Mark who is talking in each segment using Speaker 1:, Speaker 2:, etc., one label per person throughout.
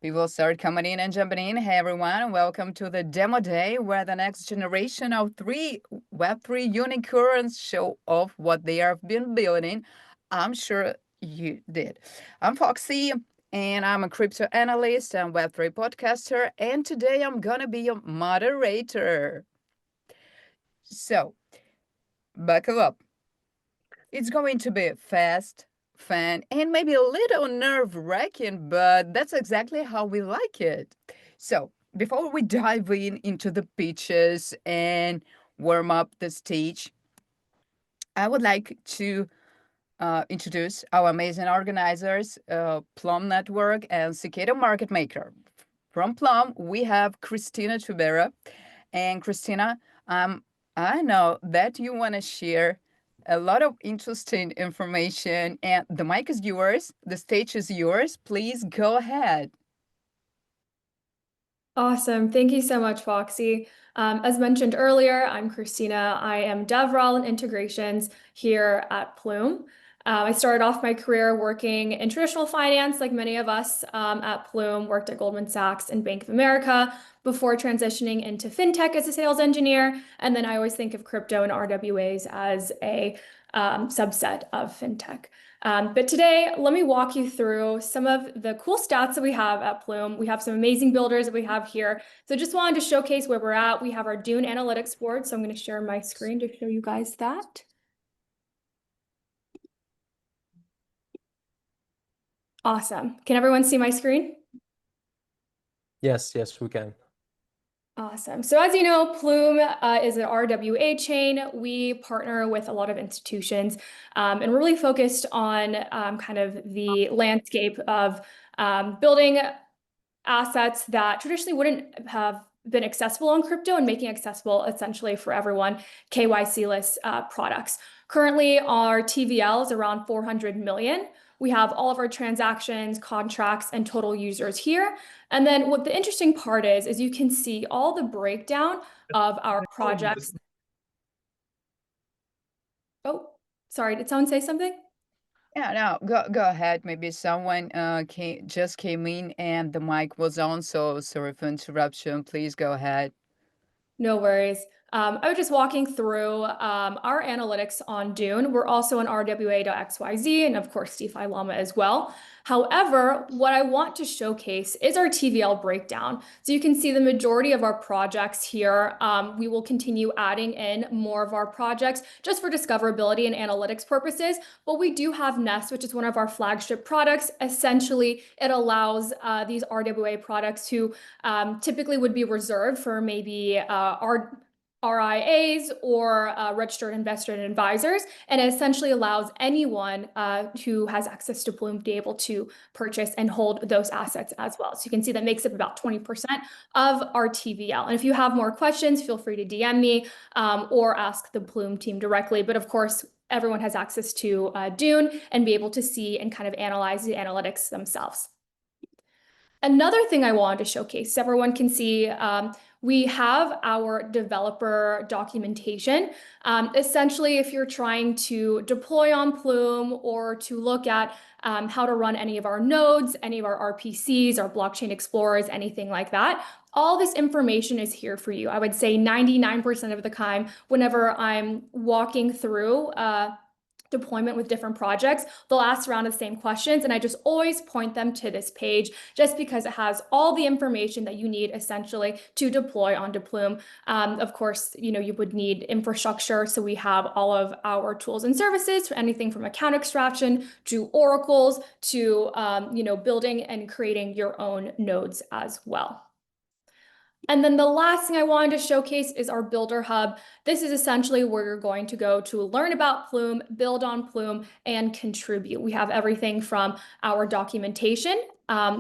Speaker 1: People start coming in and jumping in. Hey everyone, welcome to the demo day where the next generation of Web3 unicorns show off what they have been building. I'm sure you did. I'm Foxy and I'm a crypto analyst and Web3 podcaster, and today I'm gonna be your moderator. So, buckle up. It's going to be fast, fun, and maybe a little nerve-wracking, but that's exactly how we like it. So, before we dive into the pitches and warm up the stage, I would like to introduce our amazing organizers, Plum Network and Cicada Market Maker. From Plum, we have Christina Tubera. And Christina, I know that you want to share a lot of interesting information, and the mic is yours, the stage is yours. Please go ahead.
Speaker 2: Awesome. Thank you so much, Foxy. As mentioned earlier, I'm Christina. I am DevRel and integrations here at Plume. I started off my career working in traditional finance, like many of us at Plume, worked at Goldman Sachs and Bank of America before transitioning into fintech as a sales engineer. And then I always think of crypto and RWAs as a subset of fintech. But today, let me walk you through some of the cool stats that we have at Plume. We have some amazing builders that we have here. So just wanted to showcase where we're at. We have our Dune Analytics board. So I'm going to share my screen to show you guys that. Awesome. Can everyone see my screen?
Speaker 3: Yes, we can.
Speaker 2: Awesome. So as you know, Plume is an RWA chain. We partner with a lot of institutions and really focused on kind of the landscape of building assets that traditionally wouldn't have been accessible on crypto and making accessible essentially for everyone KYC-less products. Currently, our TVL is around 400 million. We have all of our transactions, contracts, and total users here. And then what the interesting part is you can see all the breakdown of our projects. Oh, sorry, did someone say something?
Speaker 1: Yeah, no, go ahead. Maybe someone just came in and the mic was on, so sorry for interruption. Please go ahead.
Speaker 2: No worries. I was just walking through our analytics on Dune. We're also on RWA.xyz and of course DeFi Llama as well. However, what I want to showcase is our TVL breakdown. So you can see the majority of our projects here. We will continue adding in more of our projects just for discoverability and analytics purposes. But we do have Nest, which is one of our flagship products. Essentially, it allows these RWA products who typically would be reserved for maybe RIAs or registered investor and advisors, and it essentially allows anyone who has access to Plume to be able to purchase and hold those assets as well. So you can see that makes up about 20% of our TVL. And if you have more questions, feel free to DM me or ask the Plume team directly. But of course, everyone has access to Dune and be able to see and kind of analyze the analytics themselves. Another thing I wanted to showcase, so everyone can see, we have our developer documentation. Essentially, if you're trying to deploy on Plume or to look at how to run any of our nodes, any of our RPCs, our blockchain explorers, anything like that, all this information is here for you. I would say 99% of the time, whenever I'm walking through deployment with different projects, they'll ask around the same questions, and I just always point them to this page just because it has all the information that you need essentially to deploy onto Plume. Of course, you would need infrastructure, so we have all of our tools and services for anything from account extraction to oracles to building and creating your own nodes as well. And then the last thing I wanted to showcase is our Builder Hub. This is essentially where you're going to go to learn about Plume, build on Plume, and contribute. We have everything from our documentation.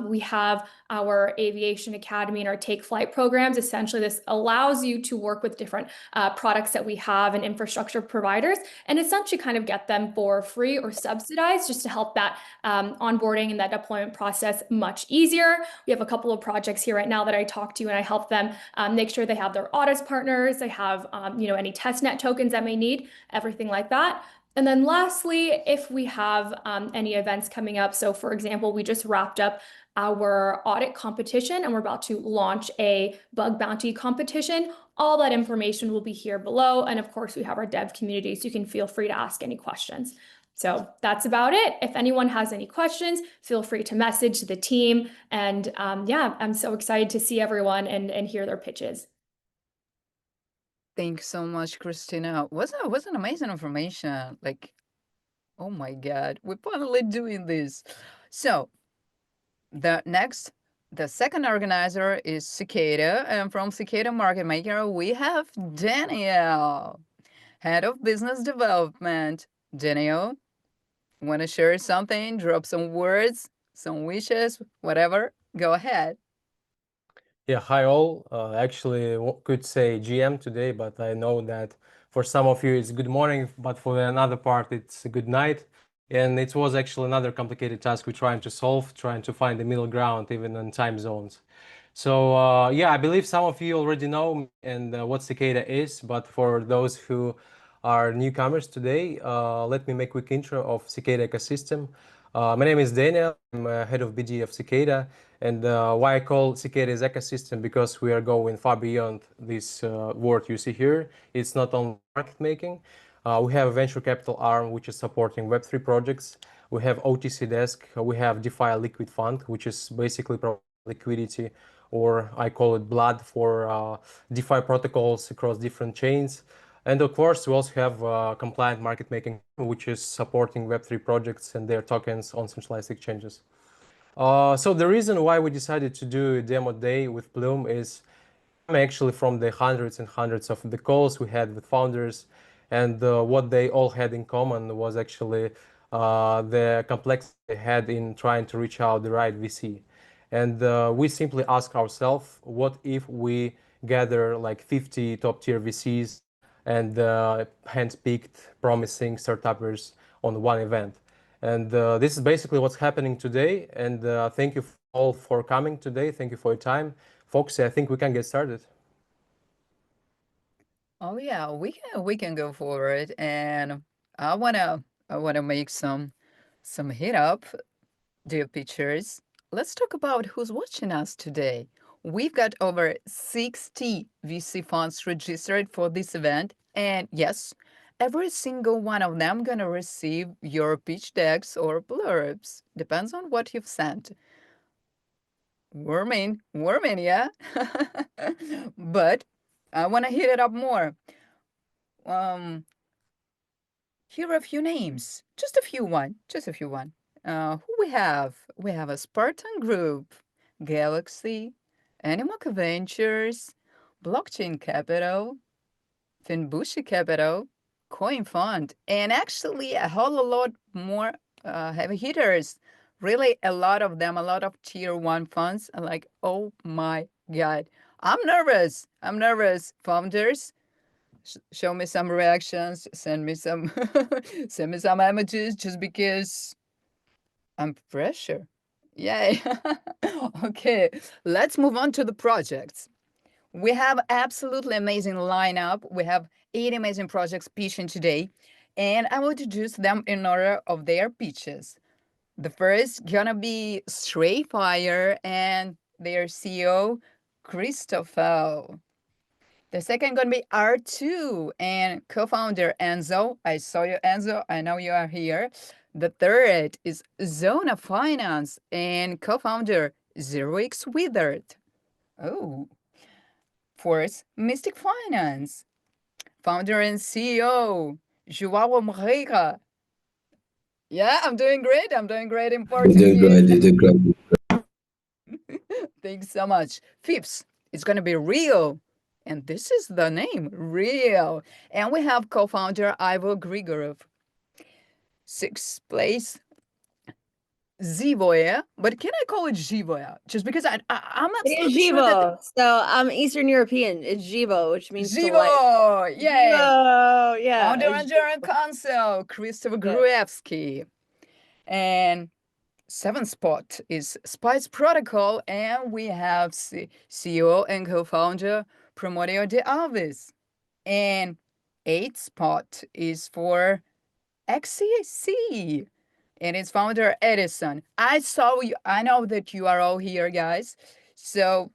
Speaker 2: We have our Aviation Academy and our Take Flight programs. Essentially, this allows you to work with different products that we have and infrastructure providers, and essentially kind of get them for free or subsidized just to help that onboarding and that deployment process much easier. We have a couple of projects here right now that I talk to and I help them make sure they have their audits partners, they have any testnet tokens that may need, everything like that. And then lastly, if we have any events coming up, so for example, we just wrapped up our audit competition, and we're about to launch a bug bounty competition. All that information will be here below. And of course, we have our dev community, so you can feel free to ask any questions. So that's about it. If anyone has any questions, feel free to message the team. And yeah, I'm so excited to see everyone and hear their pitches.
Speaker 1: Thanks so much, Christina. Was an amazing information. Like, oh my God, we're finally doing this. So the second organizer is Cicada, and from Cicada Market Maker, we have Daniel, Head of Business Development. Daniel, want to share something? Drop some words, some wishes, whatever. Go ahead.
Speaker 3: Yeah, hi all. Actually, could say GM today, but I know that for some of you it's good morning, but for another part it's a good night. And it was actually another complicated task we're trying to solve, trying to find the middle ground even in time zones. So yeah, I believe some of you already know and what Cicada is, but for those who are newcomers today, let me make a quick intro of Cicada ecosystem. My name is Daniel. I'm head of BD of Cicada. And why I call Cicada's ecosystem, because we are going far beyond this word you see here. It's not only market making. We have a venture capital arm, which is supporting Web3 projects. We have OTC desk. We have DeFi liquid fund, which is basically liquidity, or I call it blood for DeFi protocols across different chains. And of course, we also have compliant market making, which is supporting Web3 projects and their tokens on centralized exchanges. So the reason why we decided to do a demo day with Plume is actually from the hundreds and hundreds of the calls we had with founders, and what they all had in common was actually the complexity they had in trying to reach out the right VC. And we simply ask ourselves, what if we gather like 50 top tier VCs and hand-picked promising startuppers on one event? And this is basically what's happening today. And thank you all for coming today. Thank you for your time. Folks, I think we can get started.
Speaker 1: Oh yeah, we can go forward, and I wanna make some hit up dear pictures. Let's talk about who's watching us today. We've got over 60 VC funds registered for this event, and yes, every single one of them gonna receive your pitch decks or blurbs. Depends on what you've sent. Warming, yeah. But I wanna hit it up more. Um, Here are a few names, just a few one, just a few one. Who we have? We have a Spartan Group, Galaxy, Animoca Ventures, Blockchain Capital, Finbushi Capital, Coin Fund, and actually a whole lot more heavy hitters. Really, a lot of them, a lot of tier one funds. I'm like, oh my God. I'm nervous. I'm nervous. Founders, show me some reactions, send me some send me some images just because I'm pressure. Yay. Okay, let's move on to the projects. We have absolutely amazing lineup. We have 8 amazing projects pitching today, and I will introduce them in order of their pitches. The first gonna be Stray Fire and their CEO, Christopher. The second gonna be R2 and co-founder Enzo. I saw you, Enzo. I know you are here. The third is Zona Finance and co-founder 0x Withered. Oh. Fourth, Mystic Finance, founder and CEO João Moreira. Yeah, I'm doing great. I'm doing great in Portuguese.
Speaker 4: You did great.
Speaker 1: Thanks so much. Fifth, it's going to be Real. And this is the name, Real. And we have co-founder Ivo Grigorov. Sixth place, Zivoya. But can I call it Zivoya? Just because I'm
Speaker 5: It is
Speaker 1: absolutely sure that...
Speaker 5: Givo. So I'm Eastern European. It's Givo, which means to light.
Speaker 1: Zivo! Yay!
Speaker 5: Givo, yeah.
Speaker 1: Founder
Speaker 5: it's
Speaker 1: and general counsel, Christopher
Speaker 5: Yeah.
Speaker 1: Gruevsky. And seventh spot is Spice Protocol, and we have CEO and co-founder Promorio de Alves. And eighth spot is for XCC, and its founder, Edison. I saw you. I know that you are all here, guys. So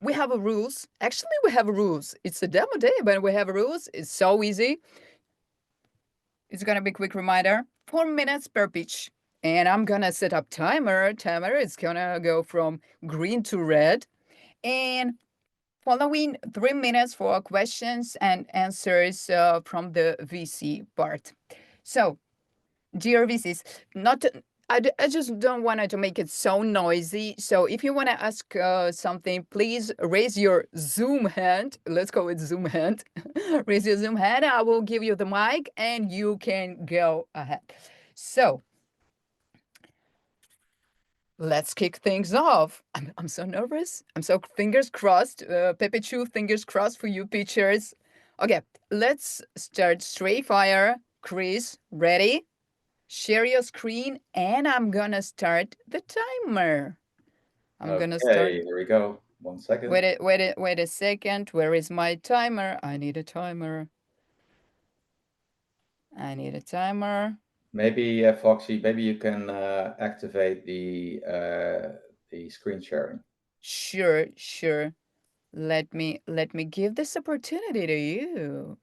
Speaker 1: we have rules. Actually, we have rules. It's a demo day, but we have rules. It's so easy. It's gonna be a quick reminder. 4 minutes per pitch. And I'm gonna set up timer. Timer is gonna go from green to red. And following 3 minutes for questions and answers from the VC part. So, dear VCs, I just don't want to make it so noisy. So if you want to ask something, please raise your Zoom hand. Let's call it Zoom hand. Raise your Zoom hand. I will give you the mic and you can go ahead. So let's kick things off. I'm so nervous. I'm so fingers crossed. Pepe Chu, fingers crossed for you pitchers. Okay, let's start straight fire. Chris, ready? Share your screen, and I'm gonna start the timer. I'm gonna start.
Speaker 4: Okay, here we go. 1 second.
Speaker 1: Wait a second. Where is my timer? I need a timer. I need a timer.
Speaker 4: Maybe Foxy, maybe you can activate the screen sharing.
Speaker 1: Sure, sure. Let me give this opportunity to you.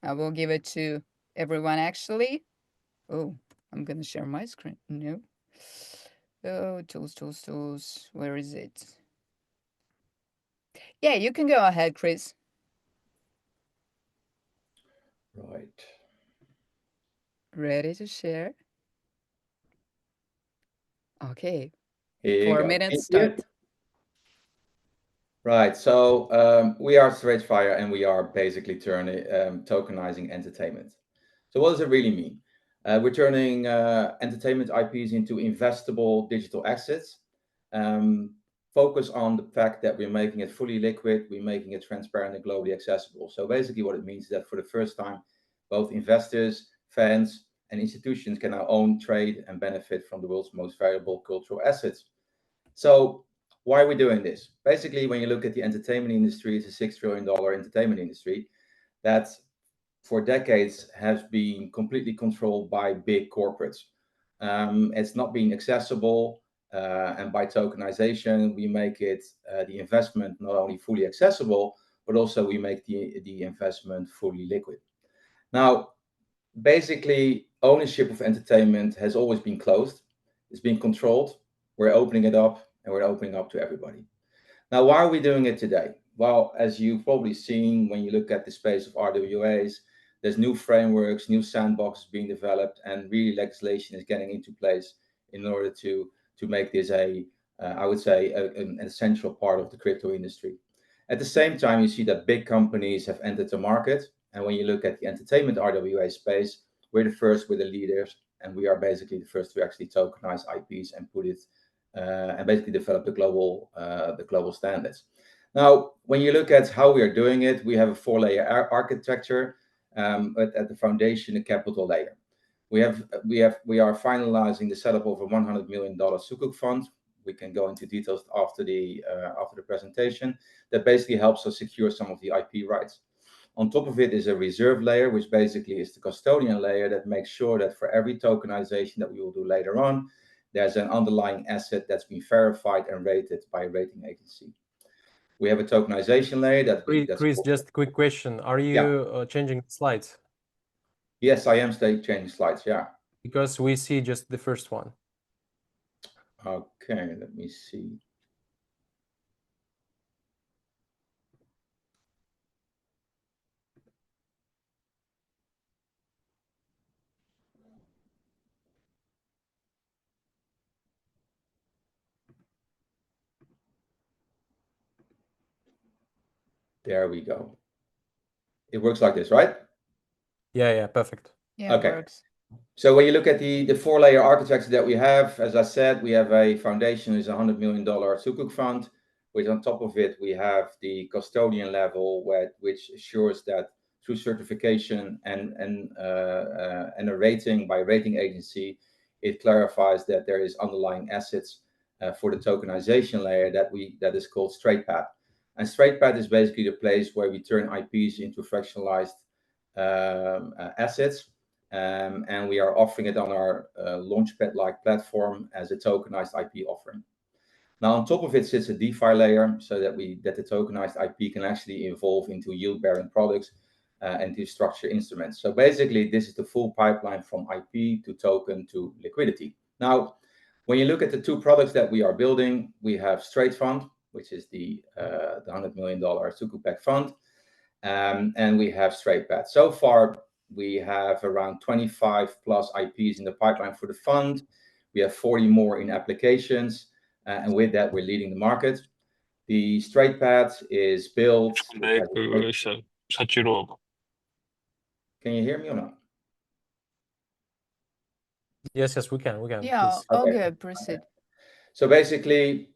Speaker 1: I will give it to everyone actually. Oh, I'm gonna share my screen. No. Oh, tools. Where is it? Yeah, you can go ahead, Chris.
Speaker 4: Right.
Speaker 1: Ready to share? Okay.
Speaker 4: Here you
Speaker 1: 4
Speaker 4: go.
Speaker 1: minutes
Speaker 4: Can you hear?
Speaker 1: start.
Speaker 4: Right. So we are Straightfire, and we are basically tokenizing entertainment. So what does it really mean? We're turning entertainment IPs into investable digital assets. Focus on the fact that we're making it fully liquid, we're making it transparent and globally accessible. So basically what it means is that for the first time, both investors, fans, and institutions can now own, trade, and benefit from the world's most valuable cultural assets. So why are we doing this? Basically, when you look at the entertainment industry, it's a $6 trillion entertainment industry that for decades has been completely controlled by big corporates. It's not being accessible. And by tokenization, we make it the investment not only fully accessible, but also we make the investment fully liquid. Now, basically, ownership of entertainment has always been closed. It's been controlled. We're opening it up, and we're opening up to everybody. Now, why are we doing it today? Well, as you've probably seen when you look at the space of RWAs, there's new frameworks, new sandboxes being developed, and really legislation is getting into place in order to make this I would say, an essential part of the crypto industry. At the same time, you see that big companies have entered the market. And when you look at the entertainment RWA space, we're the first, we're the leaders, and we are basically the first to actually tokenize IPs and put it and basically develop the global standards. Now, when you look at how we are doing it, we have a 4-layer architecture. At the foundation, the capital layer. We are finalizing the setup of a $100 million Sukuk fund. We can go into details after the presentation. That basically helps us secure some of the IP rights. On top of it is a reserve layer, which basically is the custodian layer that makes sure that for every tokenization that we will do later on, there's an underlying asset that's been verified and rated by a rating agency. We have a tokenization layer
Speaker 3: Chris, just a quick question. Are you changing slides?
Speaker 4: Yes, I am changing slides, yeah.
Speaker 3: Because we see just the first one.
Speaker 4: Okay, let me see. There we go. It works like this, right?
Speaker 3: Yeah, perfect.
Speaker 1: Yeah,
Speaker 4: okay.
Speaker 1: It works.
Speaker 4: So when you look at the 4-layer architecture that we have, as I said, we have a foundation is $100 million Sukuk fund, which on top of it, we have the custodian level, which assures that through certification and a rating by a rating agency, it clarifies that there is underlying assets for the tokenization layer that is called StraightPath. And StraightPath is basically the place where we turn IPs into fractionalized assets and we are offering it on our Launchpad-like platform as a tokenized IP offering. Now, on top of it sits a DeFi layer, so that the tokenized IP can actually evolve into yield-bearing products and to structure instruments. So basically, this is the full pipeline from IP to token to liquidity. Now, when you look at the two products that we are building, we have Straight Fund, which is the $100 million Sukuk fund, and we have Straight Path. So far, we have around 25 plus IPs in the pipeline for the fund. We have 40 more in applications, and with that, we're leading the market. The Straight Path is built. Can you hear me or not?
Speaker 3: Yes, we can.
Speaker 1: Yeah. Okay, proceed.
Speaker 4: Okay. So basically,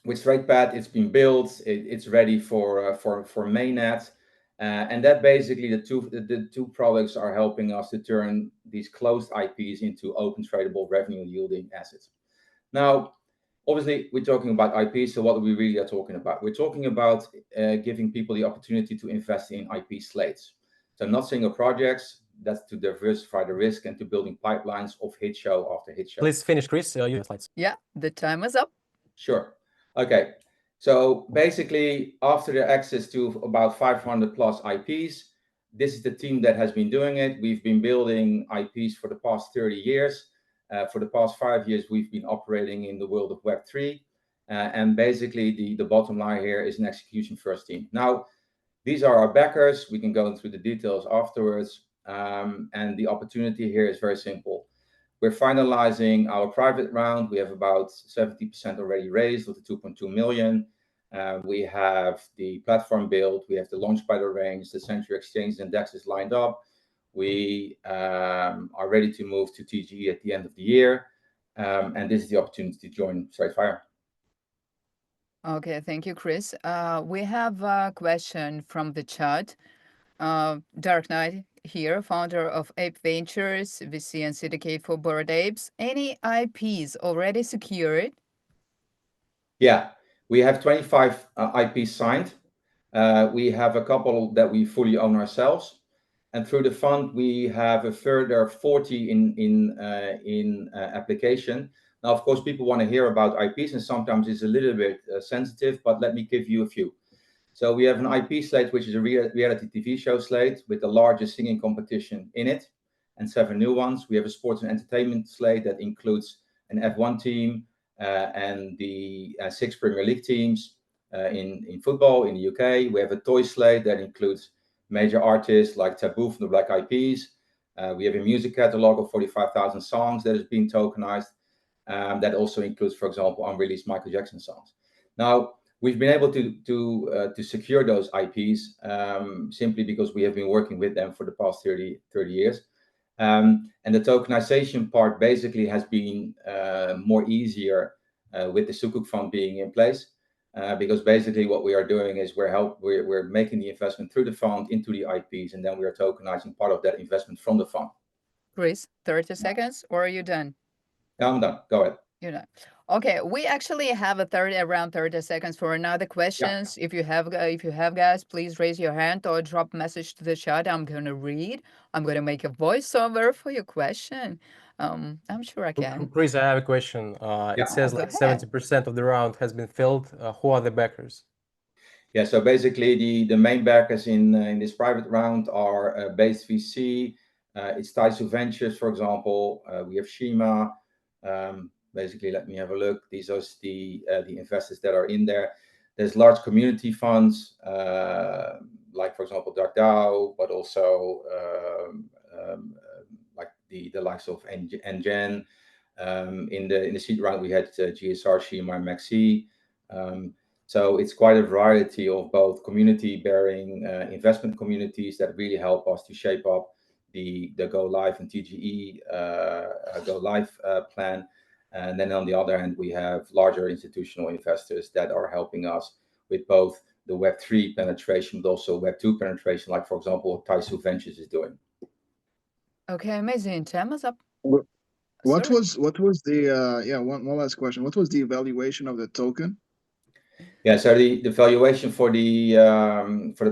Speaker 4: with Straight Path, it's been built. It's ready for mainnet, and that basically the two products are helping us to turn these closed IPs into open tradable revenue yielding assets. Now, obviously, we're talking about IPs. So what we really are talking about? We're talking about giving people the opportunity to invest in IP slates. So not single projects. That's to diversify the risk and to building pipelines of hit show after hit show.
Speaker 3: Please finish, Chris. Your slides.
Speaker 1: Yeah, the time is up.
Speaker 4: Sure. Okay. So basically, after the access to about 500 plus IPs, this is the team that has been doing it. We've been building IPs for the past 30 years. For the past 5 years, we've been operating in the world of Web3. And basically, the bottom line here is an execution first team. Now, these are our backers. We can go through the details afterwards. And the opportunity here is very simple. We're finalizing our private round. We have about 70% already raised with the 2.2 million. We have the platform built. We have the Launchpad arranged. The Century Exchange indexes lined up. We are ready to move to TGE at the end of the year. And this is the opportunity to join StraightFire.
Speaker 1: Okay, thank you, Chris. We have a question from the chat. Dark Knight here, founder of Ape Ventures, VC and CDK for Bored Apes. Any IPs already secured?
Speaker 4: Yeah, we have 25 IPs signed. We have a couple that we fully own ourselves. And through the fund, we have a further 40 in application. Now, of course, people want to hear about IPs, and sometimes it's a little bit sensitive, but let me give you a few. So we have an IP slate, which is a reality TV show slate with the largest singing competition in it, and 7 new ones. We have a sports and entertainment slate that includes an F1 team and the 6 Premier League teams in football in the UK. We have a toy slate that includes major artists like Taboo from the Black Eyed Peas. We have a music catalog of 45,000 songs that has been tokenized. That also includes, for example, unreleased Michael Jackson songs. Now, we've been able to secure those IPs simply because we have been working with them for the past 30 years. And the tokenization part basically has been more easier with the Sukuk fund being in place. Because basically what we are doing is we're making the investment through the fund into the IPs, and then we are tokenizing part of that investment from the fund.
Speaker 1: Chris, 30 seconds, or are you done?
Speaker 4: I'm done. Go ahead.
Speaker 1: You're done. Okay, we actually have around 30 seconds for another questions. Yeah. If you have guys, please raise your hand or drop a message to the chat. I'm gonna read. I'm gonna make a voiceover for your question. I'm sure I can.
Speaker 3: Chris, I have a question. It says like 70% of the round has been filled. Who are the backers?
Speaker 4: Yeah, so basically the main backers in this private round are Base VC. It's Taisu Ventures, for example. We have Shima. Basically, let me have a look. These are the investors that are in there. There's large community funds, like, for example, Dark DAO, but also like the likes of NGen. In the seed round, we had GSR, Shima, and Maxi. So it's quite a variety of both community-bearing investment communities that really help us to shape up the Go Live and TGE Go Live plan. And then on the other hand, we have larger institutional investors that are helping us with both the Web3 penetration, but also Web2 penetration, like, for example, what Taisu Ventures is doing.
Speaker 1: Okay, amazing. Time is up.
Speaker 6: What was the one last question. What was the valuation of the token?
Speaker 4: Yeah, so the valuation for the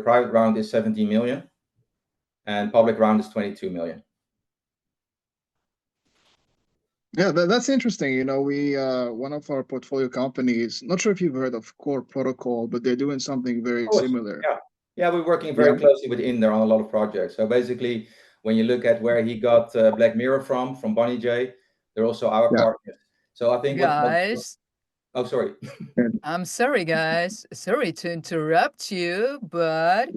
Speaker 4: private round is 17 million. and public round is 22 million.
Speaker 6: Yeah, that's interesting. You know, we one of our portfolio companies, not sure if you've heard of Core Protocol, but they're doing something very similar.
Speaker 4: Yeah, we're working very closely with Inder on a lot of projects. So basically, when you look at where he got Black Mirror from Bonnie J, they're also our partners. So I think
Speaker 1: guys.
Speaker 4: Oh, sorry.
Speaker 1: I'm sorry, guys. Sorry to interrupt you, but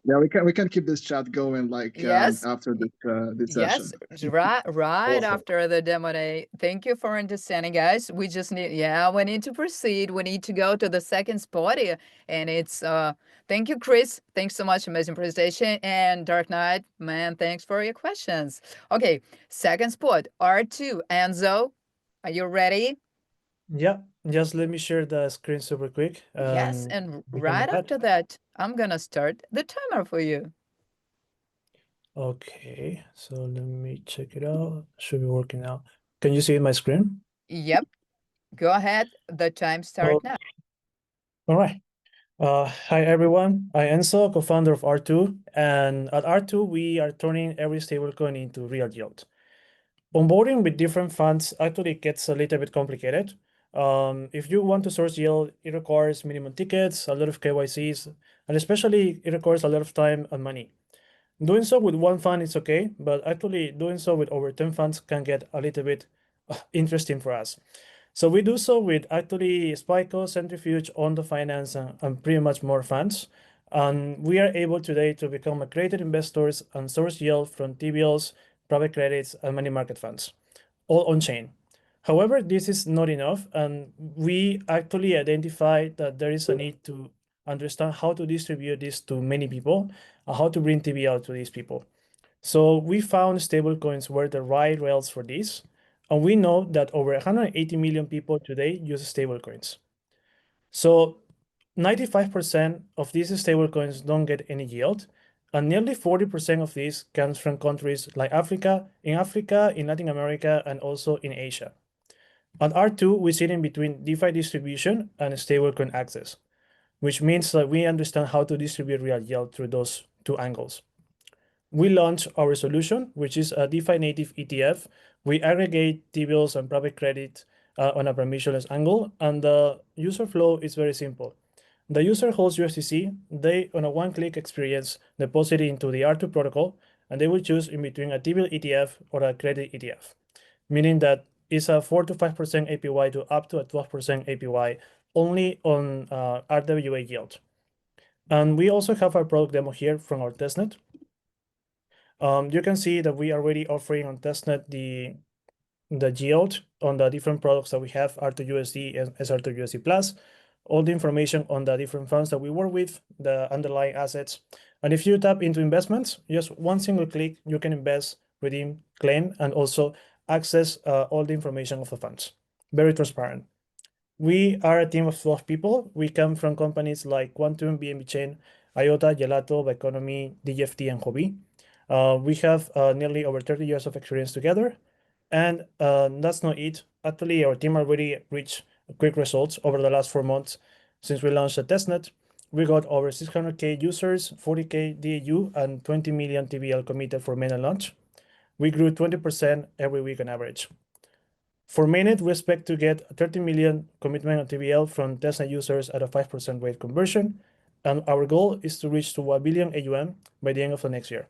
Speaker 6: yeah, we can keep this chat going like after this session.
Speaker 1: Yes, right awesome. After the demo day. Thank you for understanding, guys. We just need we need to proceed. We need to go to the second spot here, and it's thank you, Chris. Thanks so much, amazing presentation, and Dark Knight, man, thanks for your questions. Okay, second spot, R2. Enzo, are you ready?
Speaker 7: Yeah, just let me share the screen super quick.
Speaker 1: Yes, and right after that, I'm gonna start the timer for you.
Speaker 7: Okay, so let me check it out. Should be working now. Can you see my screen?
Speaker 1: Yep. Go ahead. The time starts now.
Speaker 7: All right. Hi, everyone. I'm Enzo, co-founder of R2. And at R2, we are turning every stablecoin into real yield. Onboarding with different funds actually gets a little bit complicated. If you want to source yield, it requires minimum tickets, a lot of KYCs, and especially it requires a lot of time and money. Doing so with one fund is okay, but actually doing so with over 10 funds can get a little bit interesting for us. So we do so with actually Spyco, Centrifuge, Ondo Finance, and pretty much more funds. And we are able today to become accredited investors and source yield from T-bills, private credits, and money market funds, all on chain. However, this is not enough, and we actually identify that there is a need to understand how to distribute this to many people, and how to bring TBL to these people. So we found stablecoins were the right rails for this, and we know that over 180 million people today use stablecoins. So 95% of these stablecoins don't get any yield, and nearly 40% of these comes from countries like Africa, in Latin America, and also in Asia. At R2, we sit in between DeFi distribution and stablecoin access, which means that we understand how to distribute real yield through those two angles. We launched our solution, which is a DeFi native ETF. We aggregate T-bills and private credit on a permissionless angle, and the user flow is very simple. The user holds USDC, they, on a one-click experience, deposit it into the R2 protocol, and they will choose in between a T-bill ETF or a credit ETF, meaning that it's a 4 to 5% APY to up to a 12% APY only on RWA yield. And we also have our product demo here from our testnet. You can see that we are already offering on testnet the yield on the different products that we have, R2USD and SR2USD Plus, all the information on the different funds that we work with, the underlying assets. And if you tap into investments, just one single click, you can invest, redeem, claim, and also access all the information of the funds. Very transparent. We are a team of 12 people. We come from companies like Quantum, BNB Chain, IOTA, Gelato, Economy, DFT, and Hobby. We have nearly over 30 years of experience together. And that's not it. Actually, our team already reached quick results over the last 4 months since we launched the testnet. We got over 600K users, 40K DAU, and 20 million TBL committed for mainnet launch. We grew 20% every week on average. For mainnet, we expect to get 30 million commitment on TBL from testnet users at a 5% rate conversion. And our goal is to reach to 1 billion AUM by the end of the next year.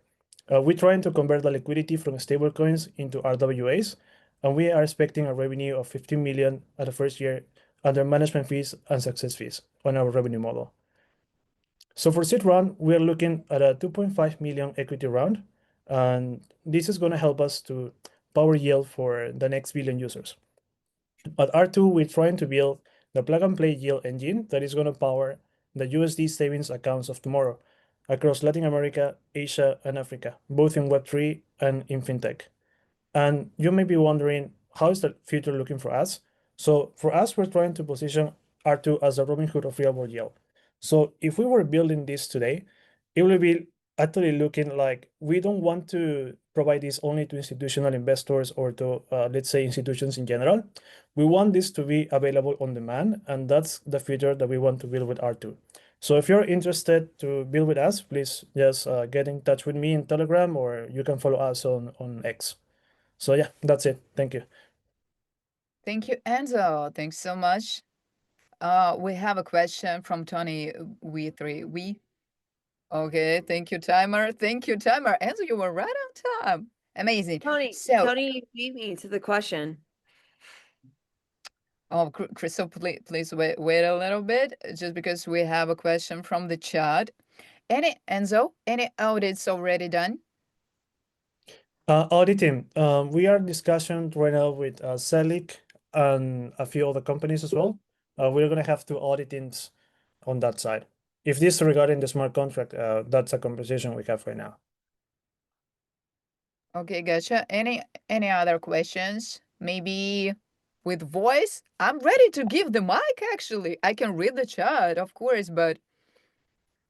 Speaker 7: We're trying to convert the liquidity from stablecoins into RWAs, and we are expecting a revenue of 15 million at the first year under management fees and success fees on our revenue model. So for seed round, we are looking at a 2.5 million equity round, and this is going to help us to power yield for the next billion users. At R2, we're trying to build the plug-and-play yield engine that is going to power the USD savings accounts of tomorrow across Latin America, Asia, and Africa, both in Web3 and in FinTech. And you may be wondering, how is the future looking for us? So for us, we're trying to position R2 as a Robinhood of real-world yield. So if we were building this today, it will be actually looking like we don't want to provide this only to institutional investors or to, let's say, institutions in general. We want this to be available on demand, and that's the future that we want to build with R2. So if you're interested to build with us, please just get in touch with me in Telegram, or you can follow us on X. So yeah, that's it. Thank you.
Speaker 1: Thank you, Enzo. Thanks so much. We have a question from Tony. We. Okay, thank you, timer. Thank you, timer. Enzo, you were right on time. Amazing.
Speaker 5: Tony,
Speaker 1: So,
Speaker 5: Tony beat me to the question.
Speaker 1: oh, Crystal, please wait a little bit, just because we have a question from the chat. Enzo, any audits already done?
Speaker 7: Auditing. We are discussing right now with Selic and a few other companies as well. We're gonna have 2 auditings on that side. If this is regarding the smart contract, that's a conversation we have right now.
Speaker 1: Okay, gotcha. Any other questions? Maybe with voice? I'm ready to give the mic, actually. I can read the chat, of course, but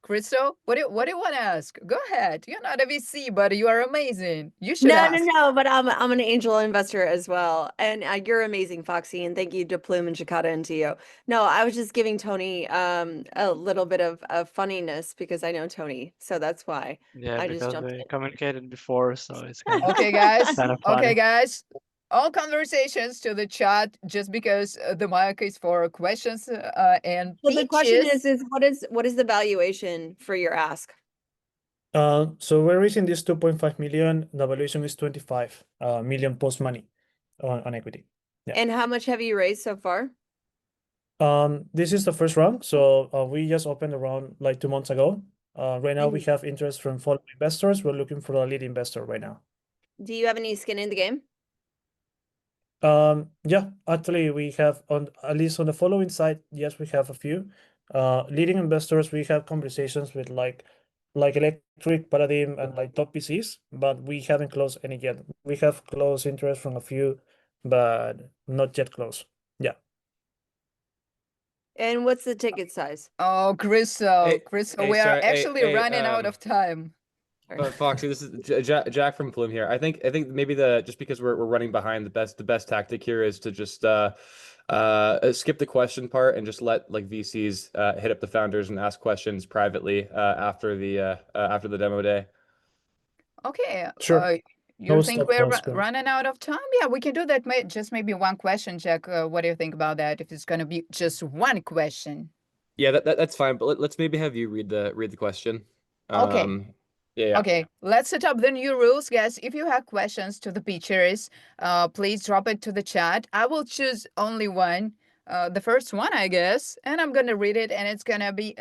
Speaker 1: Crystal, what do you want to ask? Go ahead. You're not a VC, but you are amazing. You should ask.
Speaker 5: No, but I'm an angel investor as well. And you're amazing, Foxy. And thank you to Plume and Cicada and to you. No, I was just giving Tony a little bit of funniness because I know Tony. So that's why
Speaker 8: Yeah,
Speaker 5: I just
Speaker 8: because
Speaker 5: jumped
Speaker 8: we
Speaker 5: in.
Speaker 8: communicated before, so it's kind of
Speaker 1: Okay, guys.
Speaker 8: kind of
Speaker 1: Okay,
Speaker 8: funny.
Speaker 1: guys. All conversations to the chat, just because the mic is for questions and
Speaker 5: So the question
Speaker 1: pitches.
Speaker 5: is what is the valuation for your ask?
Speaker 7: So we're raising this 2.5 million. The valuation is 25 million post money on equity. Yeah.
Speaker 5: And how much have you raised so far?
Speaker 7: This is the first round. So we just opened the round like 2 months ago. Right now we have interest from follow investors. We're looking for a lead investor right now.
Speaker 5: Do you have any skin in the game?
Speaker 7: Yeah, actually we have on at least on the following side, yes, we have a few. Leading investors, we have conversations with like Electric, Paradigm, and like top PCs, but we haven't closed any yet. We have closed interest from a few, but not yet closed. Yeah.
Speaker 5: And what's the ticket size?
Speaker 1: Oh, Crystal,
Speaker 9: Hey,
Speaker 1: we are
Speaker 9: sorry,
Speaker 1: actually running out of time.
Speaker 9: Foxy, this is Jack from Plume here. I think maybe just because we're running behind, the best tactic here is to just skip the question part and just let like VCs hit up the founders and ask questions privately after the demo day.
Speaker 1: Okay.
Speaker 7: Sure.
Speaker 1: You
Speaker 7: No
Speaker 1: think
Speaker 7: stop
Speaker 1: we're
Speaker 7: loss,
Speaker 1: running out of time? Yeah, we can do that. Just maybe one question, Jack. What do you think about that? If it's going to be just one question.
Speaker 9: Yeah, that's fine. But let's maybe have you read the question.
Speaker 1: Okay.
Speaker 9: Yeah.
Speaker 1: Okay, let's set up the new rules, guys. If you have questions to the pitchers, please drop it to the chat. I will choose only one, the first one, I guess, and I'm gonna read it, and it's gonna be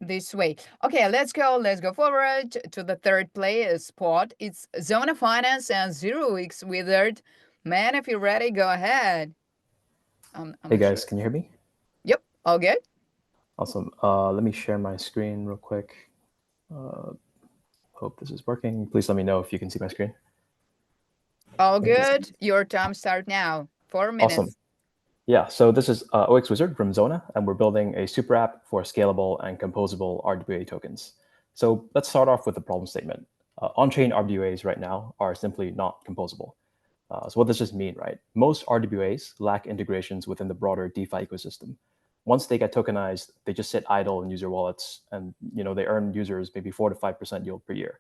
Speaker 1: this way. Okay, let's go forward to the third play spot. It's Zona Finance and 0x Withered. Man, if you're ready, go ahead.
Speaker 10: Hey guys, can you hear me?
Speaker 1: Yep, all good.
Speaker 10: Awesome. Let me share my screen real quick. Hope this is working. Please let me know if you can see my screen.
Speaker 1: All good. Your time start now. 4 minutes.
Speaker 10: Awesome. Yeah, so this is OX Wizard from Zona, and we're building a super app for scalable and composable RWA tokens. So let's start off with the problem statement. On-chain RWAs right now are simply not composable. So what does this mean, right? Most RWAs lack integrations within the broader DeFi ecosystem. Once they get tokenized, they just sit idle in user wallets, and they earn users maybe 4 to 5% yield per year.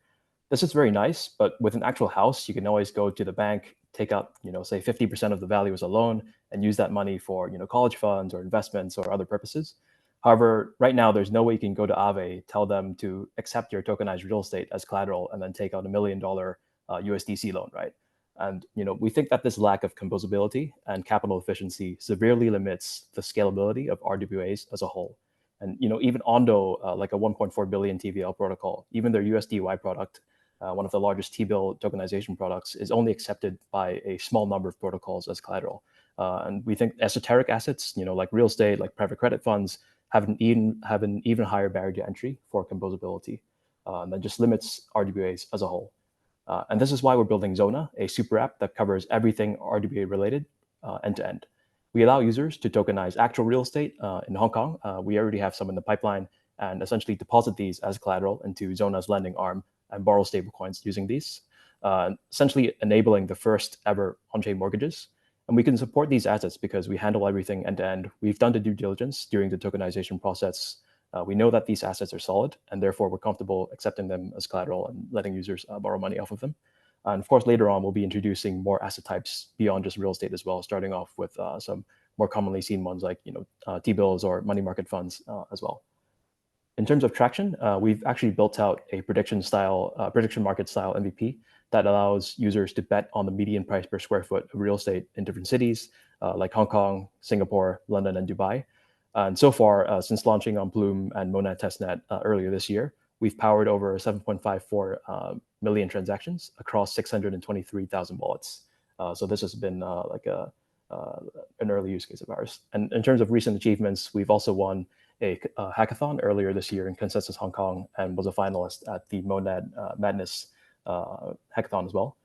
Speaker 10: This is very nice, but with an actual house, you can always go to the bank, take out, say 50% of the value as a loan, and use that money for college funds or investments or other purposes. However, right now there's no way you can go to Aave, tell them to accept your tokenized real estate as collateral, and then take out $1 million USDC loan, right? And we think that this lack of composability and capital efficiency severely limits the scalability of RWAs as a whole. And even Ondo, like a 1.4 billion TVL protocol, even their USDY product, one of the largest T-bill tokenization products, is only accepted by a small number of protocols as collateral. And we think esoteric assets, like real estate, like private credit funds, have an even higher barrier to entry for composability, and that just limits RWAs as a whole. And this is why we're building Zona, a super app that covers everything RWA related end to end. We allow users to tokenize actual real estate in Hong Kong. We already have some in the pipeline, and essentially deposit these as collateral into Zona's lending arm and borrow stablecoins using these, essentially enabling the first ever on-chain mortgages. And we can support these assets because we handle everything end to end. We've done the due diligence during the tokenization process. We know that these assets are solid, and therefore we're comfortable accepting them as collateral and letting users borrow money off of them. And of course, later on, we'll be introducing more asset types beyond just real estate as well, starting off with some more commonly seen ones like T-bills or money market funds as well. In terms of traction, we've actually built out a prediction market style MVP that allows users to bet on the median price per square foot of real estate in different cities like Hong Kong, Singapore, London, and Dubai. And so far, since launching on Plume and Monad testnet earlier this year, we've powered over 7.54 million transactions across 623,000 wallets. So this has been like an early use case of ours. And in terms of recent achievements, we've also won a hackathon earlier this year in Consensus Hong Kong and was a finalist at the Monad Madness hackathon as well.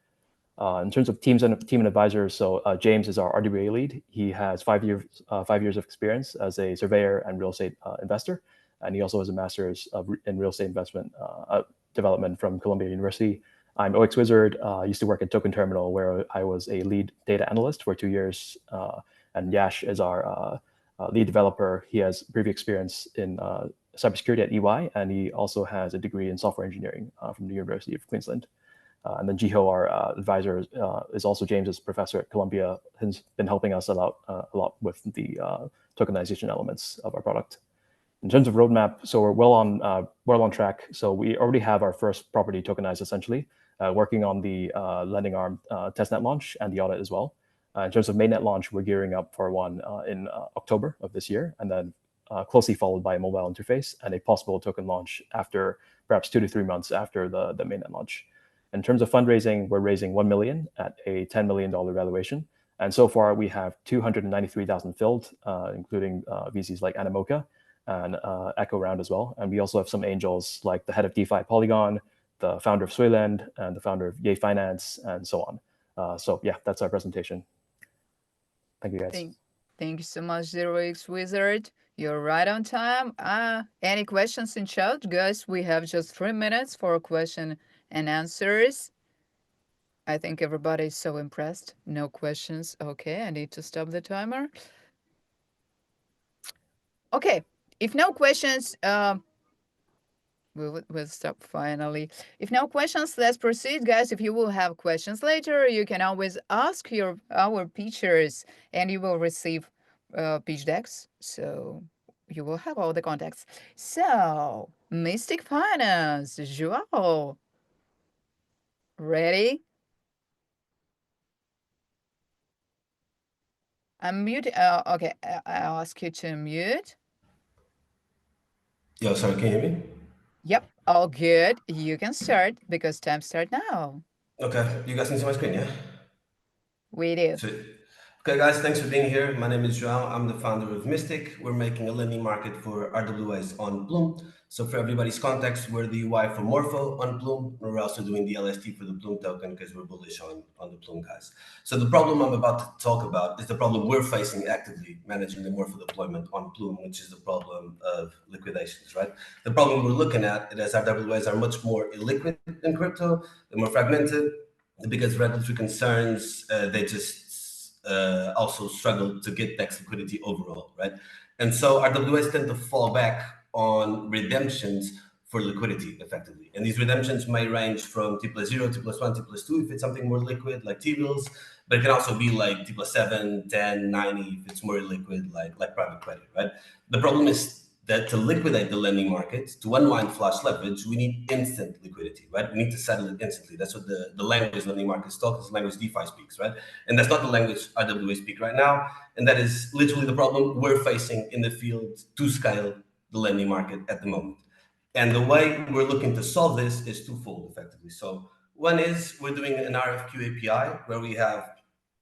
Speaker 10: In terms of team and advisors, so James is our RWA lead. He has 5 years of experience as a surveyor and real estate investor, and he also has a master's in real estate investment development from Columbia University. I'm OX Wizard. I used to work at Token Terminal, where I was a lead data analyst for 2 years, and Yash is our lead developer. He has previous experience in cybersecurity at EY, and he also has a degree in software engineering from the University of Queensland. And then Jiho, our advisor, is also James's professor at Columbia, has been helping us a lot with the tokenization elements of our product. In terms of roadmap, so we're well on track. So we already have our first property tokenized, essentially, working on the lending arm testnet launch and the audit as well. In terms of mainnet launch, we're gearing up for one in October of this year, and then closely followed by a mobile interface and a possible token launch after perhaps 2 to 3 months after the mainnet launch. In terms of fundraising, we're raising 1 million at a $10 million valuation. And so far, we have 293,000 filled, including VCs like Animoca and Echo Round as well. And we also have some angels like the head of DeFi Polygon, the founder of Swayland, and the founder of Yay Finance, and so on. So yeah, that's our presentation. Thank you, guys.
Speaker 1: Thank you so much, ZeroX Wizard. You're right on time. Any questions in chat, guys? We have just 3 minutes for question and answers. I think everybody is so impressed. No questions. Okay, I need to stop the timer. Okay, if no questions, we'll stop finally. If no questions, let's proceed, guys. If you will have questions later, you can always ask our pitchers, and you will receive pitch decks. So you will have all the contacts. So, Mystic Finance, João. Ready? Unmute. Okay, I'll ask you to mute.
Speaker 11: Yo, sorry, can you hear me?
Speaker 1: Yep, all good. You can start because time start now.
Speaker 11: Okay, you guys can see my screen, yeah?
Speaker 1: We do.
Speaker 11: Sweet. Okay, guys, thanks for being here. My name is João. I'm the founder of Mystic. We're making a lending market for RWAs on Plume. So for everybody's context, we're the UI for Morpho on Plume. We're also doing the LST for the Plume token because we're bullish on the Plume guys. So the problem I'm about to talk about is the problem we're facing actively managing the Morpho deployment on Plume, which is the problem of liquidations, right? The problem we're looking at is RWAs are much more illiquid than crypto. They're more fragmented. The biggest regulatory concerns, they just also struggle to get DEX liquidity overall, right? And so RWAs tend to fall back on redemptions for liquidity effectively. And these redemptions may range from T+0, T+1, T+2 if it's something more liquid like T-bills, but it can also be like T+7, 10, 90 if it's more liquid like private credit, right? The problem is that to liquidate the lending market, to unwind flash leverage, we need instant liquidity, right? We need to settle it instantly. That's what the language lending markets talk, is the language DeFi speaks, right? And that's not the language RWA speak right now. And that is literally the problem we're facing in the field to scale the lending market at the moment. And the way we're looking to solve this is twofold, effectively. So one is we're doing an RFQ API where we have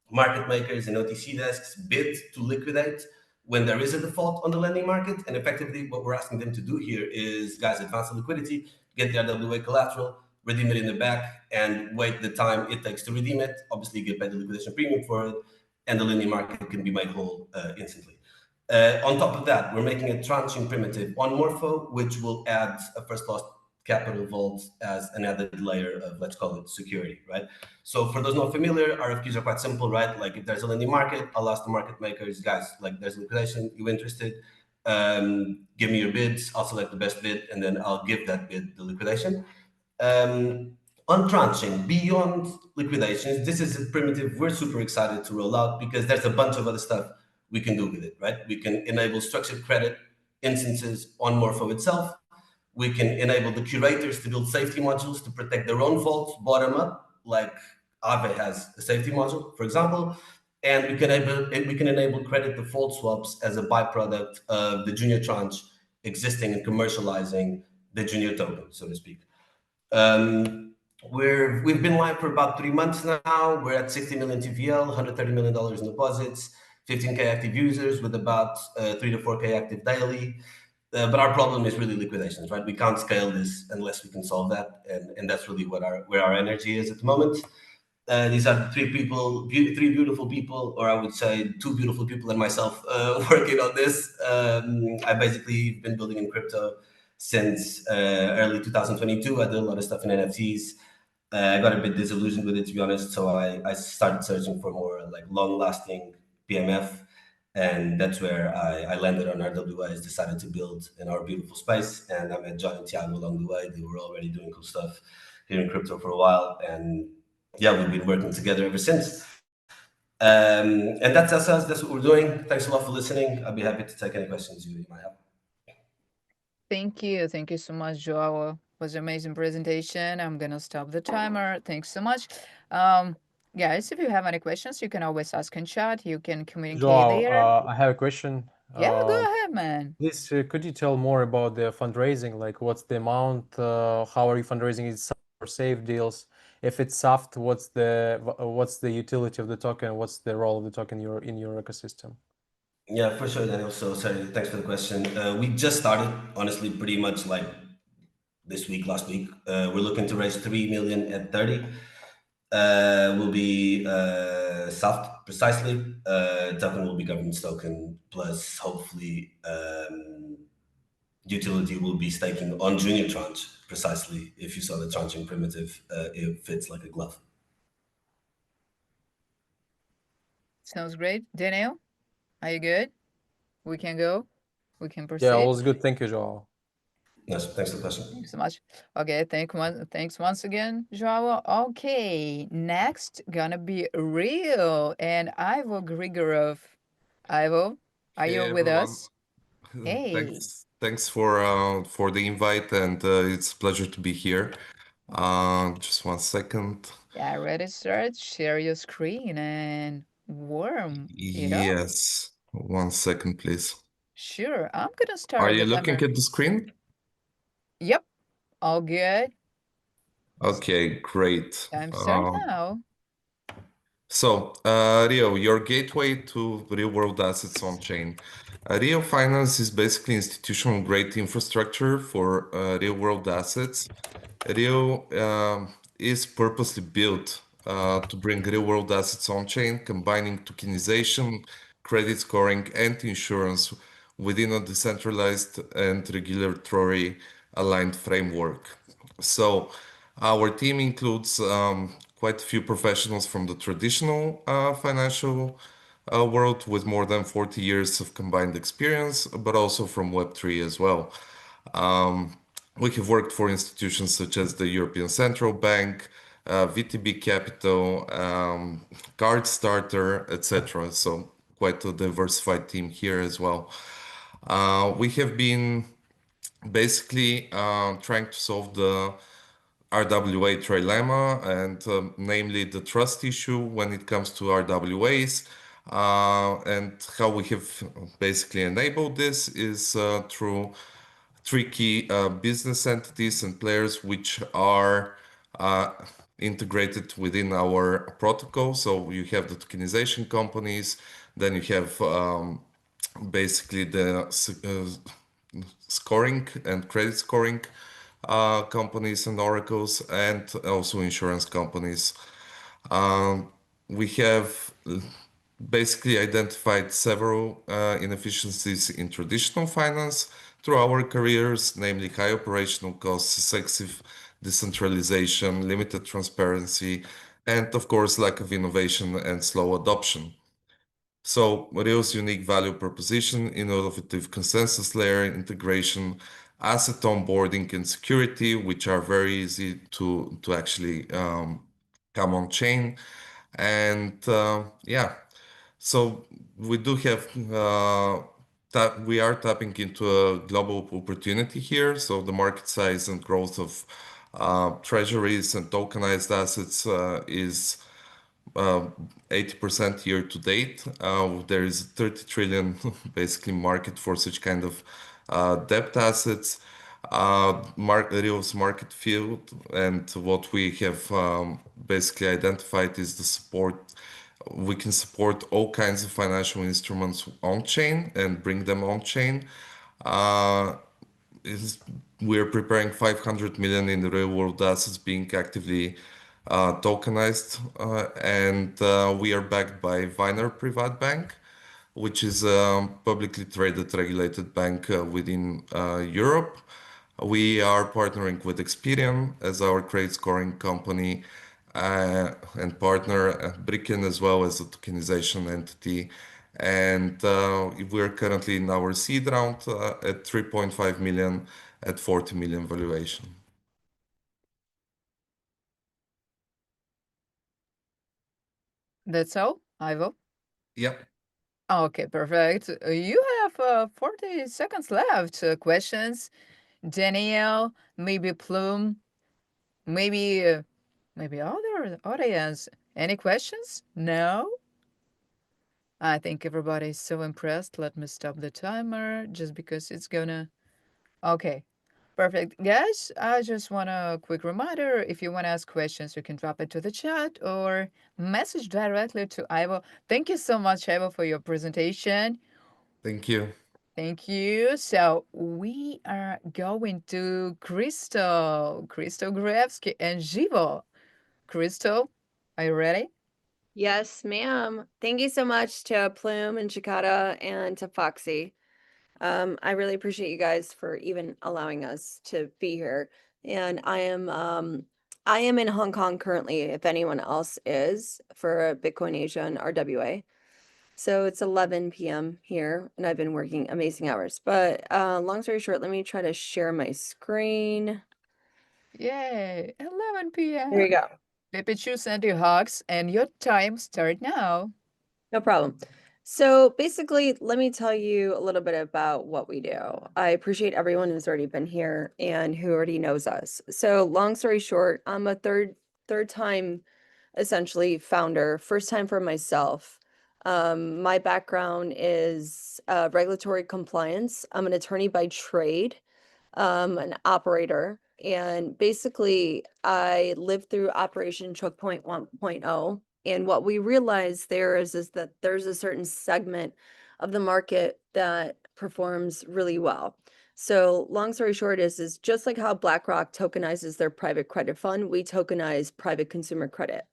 Speaker 11: market makers and OTC desks bid to liquidate when there is a default on the lending market. And effectively what we're asking them to do here is, guys, advance the liquidity, get the RWA collateral, redeem it in the back, and wait the time it takes to redeem it. Obviously get paid the liquidation premium for it, and the lending market can be made whole instantly. On top of that, we're making a tranching primitive on Morpho, which will add a first loss capital vault as an added layer of, let's call it, security, right? So for those not familiar, RFQs are quite simple, right? Like if there's a lending market, I'll ask the market makers, guys, like there's liquidation, you interested? Give me your bids, I'll select the best bid, and then I'll give that bid the liquidation. On tranching, beyond liquidations, this is a primitive we're super excited to roll out because there's a bunch of other stuff we can do with it, right? We can enable structured credit instances on Morpho itself. We can enable the curators to build safety modules to protect their own vaults bottom up, like Aave has a safety module, for example. And we can enable credit default swaps as a byproduct of the junior tranche existing and commercializing the junior token, so to speak. We've been live for about 3 months now. We're at 60 million TVL, $130 million in deposits, 15K active users with about 3 to 4K active daily. But our problem is really liquidations, right? We can't scale this unless we can solve that, and that's really where our energy is at the moment. These are three beautiful people, or I would say 2 beautiful people and myself working on this. I basically been building in crypto since early 2022. I did a lot of stuff in NFTs. I got a bit disillusioned with it, to be honest. So I started searching for more like long-lasting PMF, and that's where I landed on RWA. Decided to build in our beautiful space, and I met John and Thiago along the way. They were already doing cool stuff here in crypto for a while, and yeah, we've been working together ever since. And that's us. That's what we're doing. Thanks a lot for listening. I'll be happy to take any questions you might have.
Speaker 1: Thank you. Thank you so much, Joao. It was an amazing presentation. I'm gonna stop the timer. Thanks so much. Guys, if you have any questions, you can always ask in chat. You can communicate
Speaker 3: Joao,
Speaker 1: there.
Speaker 3: I have a question.
Speaker 1: Yeah, go ahead, man.
Speaker 3: Please, could you tell more about the fundraising? Like, what's the amount? How are you fundraising? Is it for safe deals? If it's soft, what's the utility of the token? What's the role of the token in your ecosystem?
Speaker 11: Yeah, for sure, Daniel. So sorry, thanks for the question. We just started, honestly, pretty much like this week, last week. We're looking to raise 3 million at 30. Will be soft, precisely. Token will be governance token, plus hopefully utility will be staking on junior tranche, precisely. If you saw the tranching primitive, it fits like a glove.
Speaker 1: Sounds great. Daniel, are you good? We can go. We can proceed.
Speaker 3: Yeah, all is good. Thank you, Joao.
Speaker 11: Yes, thanks for the question.
Speaker 1: Thanks so much. Okay, thanks once again, Joao. Okay, next gonna be Rio and Ivo Grigorov. Ivo, are
Speaker 12: Hey,
Speaker 1: you with
Speaker 12: everyone.
Speaker 1: us? Hey.
Speaker 12: Thanks for the invite, and it's a pleasure to be here. Just 1 second.
Speaker 1: Yeah, ready, start. Share your screen and warm it up.
Speaker 12: Yes, 1 second, please.
Speaker 1: Sure, I'm gonna
Speaker 12: Are
Speaker 1: start
Speaker 12: you
Speaker 1: the
Speaker 12: looking
Speaker 1: timer.
Speaker 12: at the screen?
Speaker 1: Yep, all good.
Speaker 12: Okay, great.
Speaker 1: Time start now.
Speaker 12: So, Rio, your gateway to real-world assets on chain. Rio Finance is basically institutional-grade infrastructure for real-world assets. Rio is purposely built to bring real-world assets on chain, combining tokenization, credit scoring, and insurance within a decentralized and regulatory aligned framework. So, our team includes quite a few professionals from the traditional financial world with more than 40 years of combined experience, but also from Web3 as well. We have worked for institutions such as the European Central Bank, VTB Capital, CardStarter, etc. So quite a diversified team here as well. We have been basically trying to solve the RWA trilemma, and namely the trust issue when it comes to RWAs. And how we have basically enabled this is through 3 key business entities and players which are integrated within our protocol. So you have the tokenization companies, then you have basically the scoring and credit scoring companies and oracles, and also insurance companies. We have basically identified several inefficiencies in traditional finance through our careers, namely high operational costs, excessive decentralization, limited transparency, and of course, lack of innovation and slow adoption. So Rio's unique value proposition, innovative consensus layer, integration, asset onboarding, and security, which are very easy to actually come on chain. And yeah, so we do have we are tapping into a global opportunity here. So the market size and growth of treasuries and tokenized assets is 80% year to date. There is 30 trillion basically market for such kind of debt assets. Rio's market field, and what we have basically identified is the support. We can support all kinds of financial instruments on chain and bring them on chain. We're preparing 500 million in the real world assets being actively tokenized, and we are backed by Viner Privat Bank, which is a publicly traded regulated bank within Europe. We are partnering with Experian as our credit scoring company and partner, Bricken as well as a tokenization entity. And we're currently in our seed round at 3.5 million at 40 million valuation.
Speaker 1: That's all, Ivo?
Speaker 12: Yep.
Speaker 1: Okay, perfect. You have 40 seconds left. Questions? Danielle, maybe Plume, maybe maybe other audience. Any questions? No? I think everybody's so impressed. Let me stop the timer just because it's gonna... Okay, perfect. Guys, I just want a quick reminder. If you want to ask questions, you can drop it to the chat or message directly to Ivo. Thank you so much, Ivo, for your presentation.
Speaker 12: Thank you.
Speaker 1: Thank you. So we are going to Crystal Gruevski and Jivo. Crystal, are you ready?
Speaker 5: Yes, ma'am. Thank you so much to Plume and Cicada and to Foxy. I really appreciate you guys for even allowing us to be here. And I am in Hong Kong currently, if anyone else is, for Bitcoin Asia and RWA. So it's 11 p.m. here, and I've been working amazing hours. But long story short, let me try to share my screen.
Speaker 1: Yay, 11 p.m.
Speaker 5: There you go.
Speaker 1: Pipichu sent you hugs, and your time start now.
Speaker 5: No problem. So basically, let me tell you a little bit about what we do. I appreciate everyone who's already been here and who already knows us. So long story short, I'm a third time essentially founder, first time for myself. My background is regulatory compliance. I'm an attorney by trade, an operator, and basically I lived through Operation Choke Point 1.0. And what we realized there is that there's a certain segment of the market that performs really well. So long story short is just like how BlackRock tokenizes their private credit fund, we tokenize private consumer credit.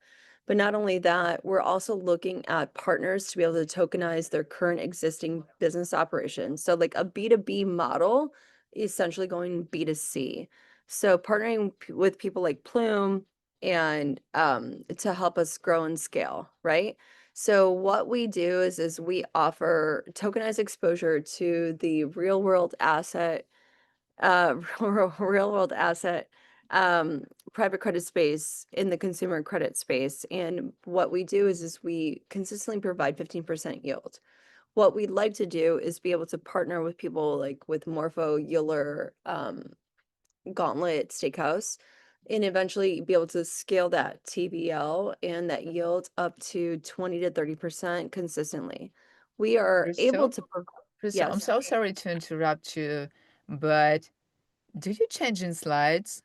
Speaker 5: But not only that, we're also looking at partners to be able to tokenize their current existing business operations. So like a B2B model, essentially going B2C. So partnering with people like Plume and to help us grow and scale, right? So what we do is we offer tokenized exposure to the real world asset private credit space in the consumer credit space. And what we do is we consistently provide 15% yield. What we'd like to do is be able to partner with people like with Morpho, Euler, Gauntlet, Steakhouse, and eventually be able to scale that TVL and that yield up to 20 to 30% consistently. We are able to
Speaker 1: Crystal, I'm so sorry to interrupt you, but did you change in slides?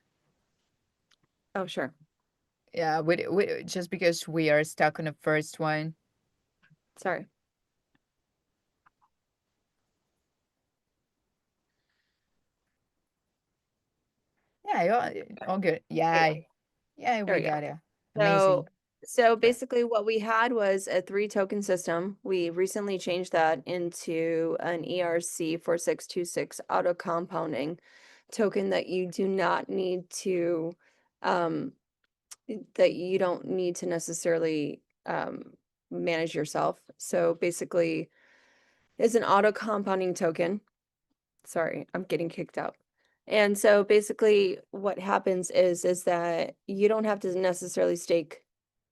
Speaker 5: Oh, sure.
Speaker 1: Yeah, we just because we are stuck on the first one.
Speaker 5: Sorry.
Speaker 1: Yeah, all good. Yeah, yeah, we got it. Amazing.
Speaker 5: So basically what we had was a 3-token system. We recently changed that into an ERC 4626 auto compounding token that you do not need to that you don't need to necessarily manage yourself. So basically, it's an auto compounding token. Sorry, I'm getting kicked out. And so basically what happens is that you don't have to necessarily stake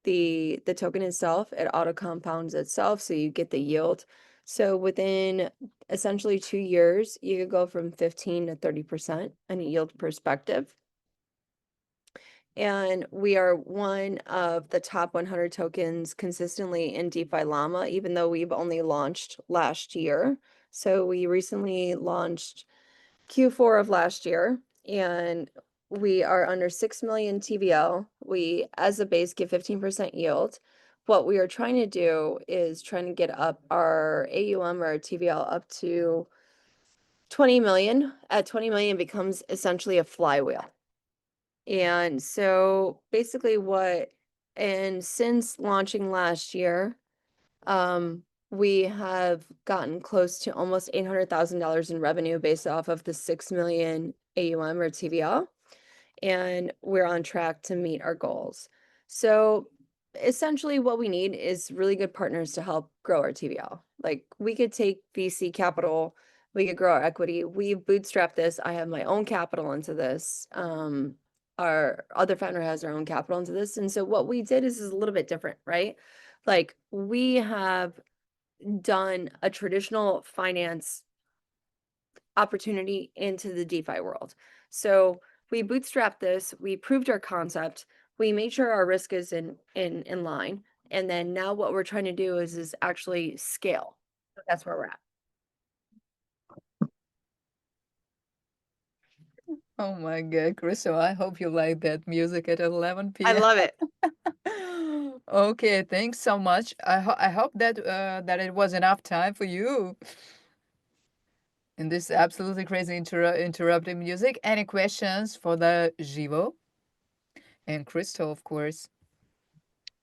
Speaker 5: the token itself. It auto compounds itself, so you get the yield. So within essentially 2 years, you could go from 15 to 30% in a yield perspective. And we are one of the top 100 tokens consistently in DeFi Llama, even though we've only launched last year. So we recently launched Q4 of last year, and we are under 6 million TVL. We, as a base, get 15% yield. What we are trying to do is trying to get up our AUM or our TVL up to 20 million. At 20 million becomes essentially a flywheel. And so basically and since launching last year, we have gotten close to almost $800,000 in revenue based off of the 6 million AUM or TVL, and we're on track to meet our goals. So essentially what we need is really good partners to help grow our TVL. Like, we could take VC capital, we could grow our equity. We've bootstrapped this. I have my own capital into this. Our other founder has their own capital into this. And so what we did is a little bit different, right? Like, we have done a traditional finance opportunity into the DeFi world. So we bootstrapped this, we proved our concept, we made sure our risk is in line. And then now what we're trying to do is actually scale. So that's where we're at.
Speaker 1: Oh my God, Crystal, I hope you like that music at 11
Speaker 5: I
Speaker 1: p.m.
Speaker 5: love it.
Speaker 1: Okay, thanks so much. I hope that that it was enough time for you in this absolutely crazy interrupting music. Any questions for the Jivo and Crystal, of course?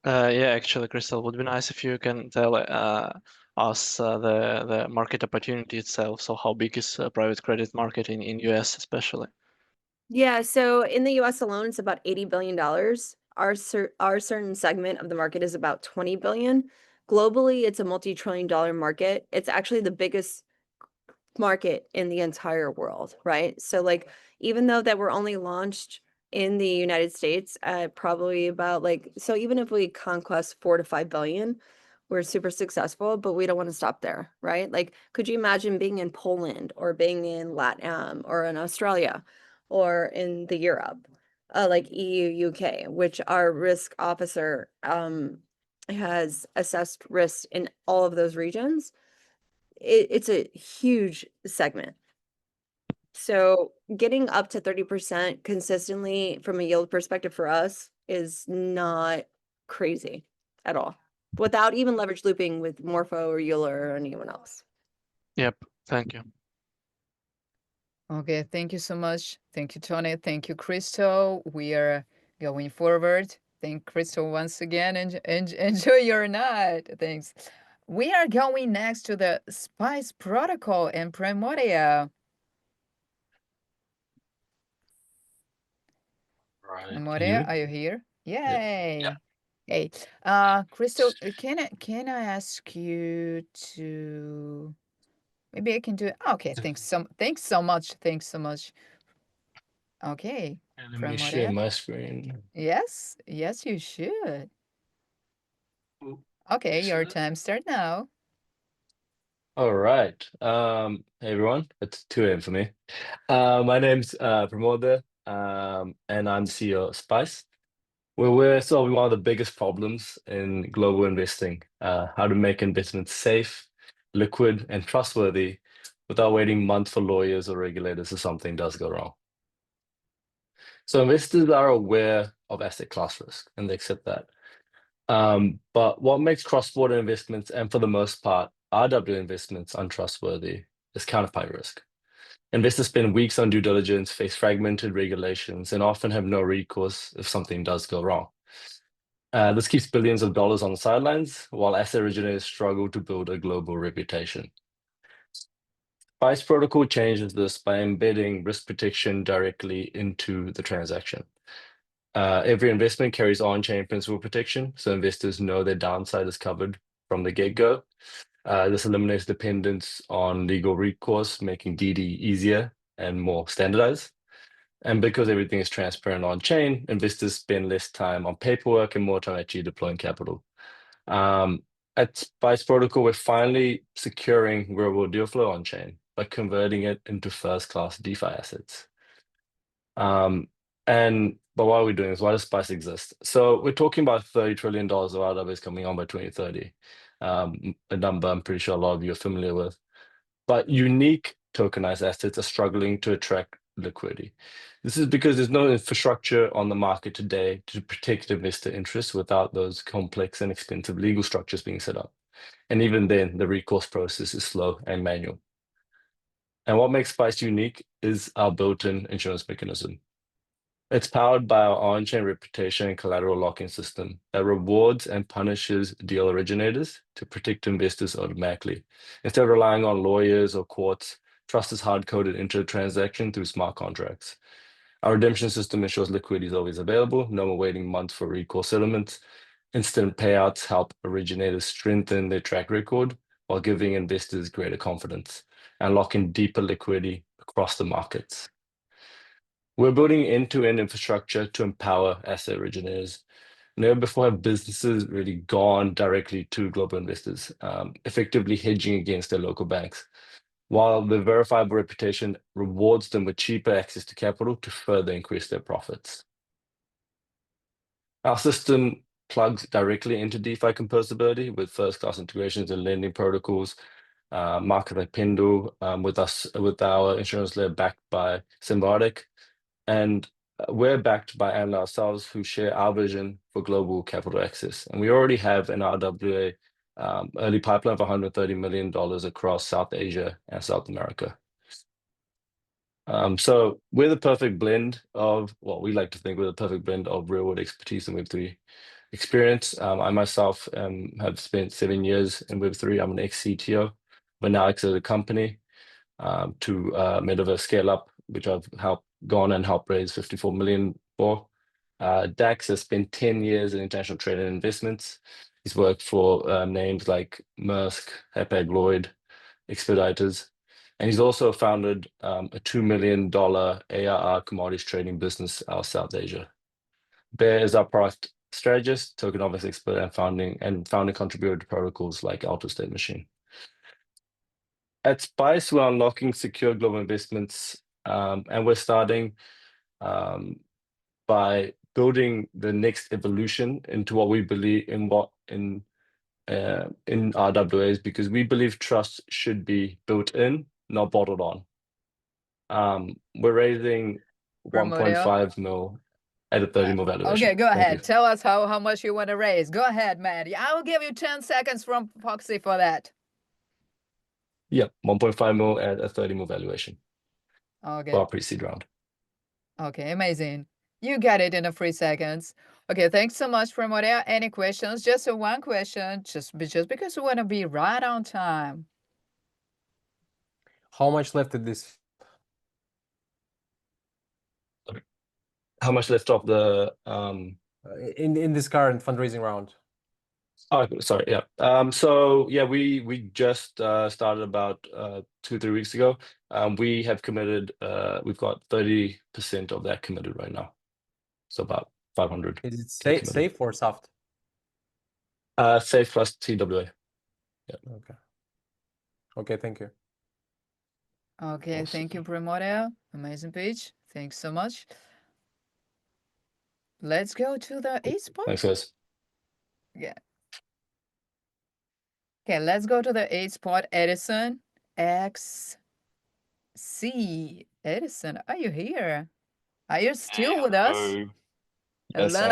Speaker 8: Yeah, actually, Crystal, would be nice if you can tell us the market opportunity itself. So how big is private credit market in US especially?
Speaker 5: Yeah, so in the US alone, it's about $80 billion. Our certain segment of the market is about 20 billion. Globally, it's a multi-trillion-dollar market. It's actually the biggest market in the entire world, right? So like, even though that we're only launched in the United States at probably about so even if we conquest 4 to 5 billion, we're super successful, but we don't want to stop there, right? Like, could you imagine being in Poland or being in LATAM or in Australia or in the Europe, like EU, UK, which our risk officer has assessed risk in all of those regions? It's a huge segment. So getting up to 30% consistently from a yield perspective for us is not crazy at all, without even leverage looping with Morpho or Euler or anyone else.
Speaker 8: Yep, thank you.
Speaker 1: Okay, thank you so much. Thank you, Tony. Thank you, Crystal. We are going forward. Thank Crystal once again, and enjoy your night. Thanks. We are going next to the Spice Protocol and Primordia.
Speaker 13: Right.
Speaker 1: Primordia, are you here? Yay!
Speaker 13: Yeah.
Speaker 1: Hey, Crystal, can I ask you to? Maybe I can do it. Okay, thanks so much. Thanks so much. Okay,
Speaker 13: And let me share
Speaker 1: Primordia.
Speaker 13: my screen.
Speaker 1: Yes, yes, you should. Okay, your time start now.
Speaker 13: All right. Hey everyone, it's 2 a.m. for me. My name's Pramoda, and I'm the CEO of Spice. We're solving one of the biggest problems in global investing, how to make investments safe, liquid, and trustworthy without waiting months for lawyers or regulators if something does go wrong. So investors are aware of asset class risk and they accept that. But what makes cross-border investments, and for the most part, RWA investments, untrustworthy is counterparty risk. Investors spend weeks on due diligence, face fragmented regulations, and often have no recourse if something does go wrong. This keeps billions of dollars on the sidelines, while asset originators struggle to build a global reputation. Spice Protocol changes this by embedding risk protection directly into the transaction. Every investment carries on-chain principal protection, so investors know their downside is covered from the get-go. This eliminates dependence on legal recourse, making DD easier and more standardized. And because everything is transparent on chain, investors spend less time on paperwork and more time actually deploying capital. At Spice Protocol, we're finally securing real world deal flow on chain by converting it into first-class DeFi assets. But why are we doing this? Why does Spice exist? So we're talking about $30 trillion of RWAs coming on by 2030. A number I'm pretty sure a lot of you are familiar with. But unique tokenized assets are struggling to attract liquidity. This is because there's no infrastructure on the market today to protect investor interests without those complex and expensive legal structures being set up. And even then, the recourse process is slow and manual. And what makes Spice unique is our built-in insurance mechanism. It's powered by our on-chain reputation and collateral locking system that rewards and punishes deal originators to protect investors automatically. Instead of relying on lawyers or courts, trust is hard-coded into a transaction through smart contracts. Our redemption system ensures liquidity is always available, no more waiting months for recourse settlements. Instant payouts help originators strengthen their track record while giving investors greater confidence and locking deeper liquidity across the markets. We're building end-to-end infrastructure to empower asset originators. Never before have businesses really gone directly to global investors, effectively hedging against their local banks, while the verifiable reputation rewards them with cheaper access to capital to further increase their profits. Our system plugs directly into DeFi composability with first-class integrations and lending protocols, market like Pendle, with our insurance layer backed by Symbiotic. And we're backed by Anna ourselves, who share our vision for global capital access. And we already have an RWA early pipeline of $130 million across South Asia and South America. So we're the perfect blend of, well, we like to think we're the perfect blend of real world expertise and Web3 experience. I myself have spent 7 years in Web3. I'm an ex-CTO, but now exited the company to Metaverse Scale Up, which I've gone and helped raise 54 million for. Dax has spent 10 years in international trade and investments. He's worked for names like Maersk, Hapag-Lloyd, Expeditors, and he's also founded a $2 million ARR commodities trading business out of South Asia. Bear is our product strategist, tokenomics expert, and founding contributor to protocols like Alto State Machine. At Spice, we're unlocking secure global investments, and we're starting by building the next evolution into what we believe in RWAs, because we believe trust should be built in, not bottled on. We're raising 1.5 mil at a 30 mil valuation.
Speaker 1: Okay, go ahead. Tell us how much you want to raise. Go ahead, Matt. I will give you 10 seconds from Foxy for that.
Speaker 13: Yep, 1.5 mil at a 30 mil valuation.
Speaker 1: Okay.
Speaker 13: For our pre-seed round.
Speaker 1: Okay, amazing. You got it in a 3 seconds. Okay, thanks so much, Primordia. Any questions? Just one question, just because we want to be right on time.
Speaker 3: How much left at this?
Speaker 13: How much left of the
Speaker 3: in this current fundraising round?
Speaker 13: Oh, sorry. Yeah. So yeah, we just started about 2-3 weeks ago. We have committed. We've got 30% of that committed right now. So about 500.
Speaker 3: Is it safe or soft?
Speaker 13: Safe plus TWA. Yeah.
Speaker 3: Okay. Okay. Thank you.
Speaker 1: Okay.
Speaker 13: Awesome.
Speaker 1: Thank you, Primordia. Amazing pitch. Thanks so much. Let's go to the eSport.
Speaker 13: Thanks, guys.
Speaker 1: Yeah. Okay, let's go to the eSport. Edison XC. Edison, are you here? Are you still with us?
Speaker 14: Yes, I am.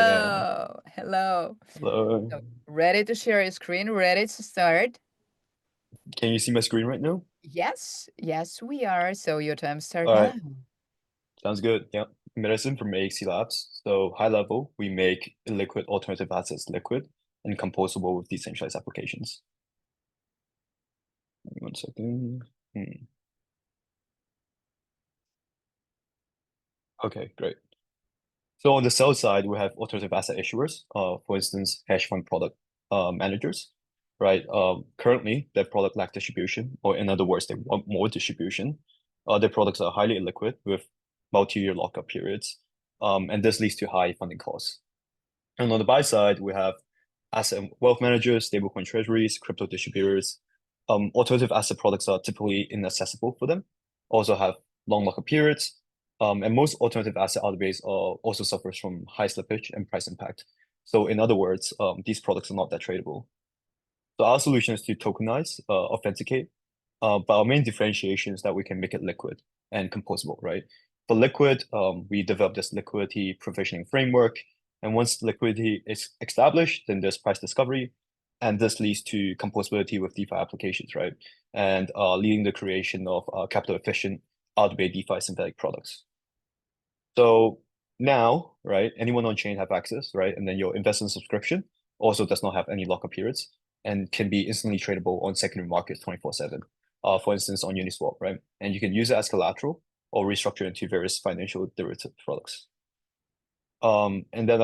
Speaker 1: Hello.
Speaker 14: Hello.
Speaker 1: So, ready to share your screen? Ready to start?
Speaker 14: Can you see my screen right now?
Speaker 1: Yes, we are. So your time starts
Speaker 14: All
Speaker 1: now.
Speaker 14: right. Sounds good. Yeah. Medicine from AXC Labs. So high level, we make illiquid alternative assets liquid and composable with decentralized applications. 1 second. Okay, great. So on the sell side, we have alternative asset issuers, for instance, hedge fund product managers. right? Currently, their product lack distribution, or in other words, they want more distribution. Their products are highly illiquid with multi-year lockup periods, and this leads to high funding costs. And on the buy side, we have asset and wealth managers, stablecoin treasuries, crypto distributors. Alternative asset products are typically inaccessible for them, also have long lockup periods, and most alternative asset RWAs also suffers from high slippage and price impact. So in other words, these products are not that tradable. So our solution is to tokenize, authenticate, but our main differentiation is that we can make it liquid and composable, right? For liquid, we developed this liquidity provisioning framework, and once liquidity is established, then there's price discovery, and this leads to composability with DeFi applications, right? And leading the creation of capital efficient RWA DeFi synthetic products. So now, right, anyone on chain have access, right? And then your investment subscription also does not have any lockup periods and can be instantly tradable on secondary markets 24/7. For instance, on Uniswap, right? And you can use it as collateral or restructure into various financial derivative products. And then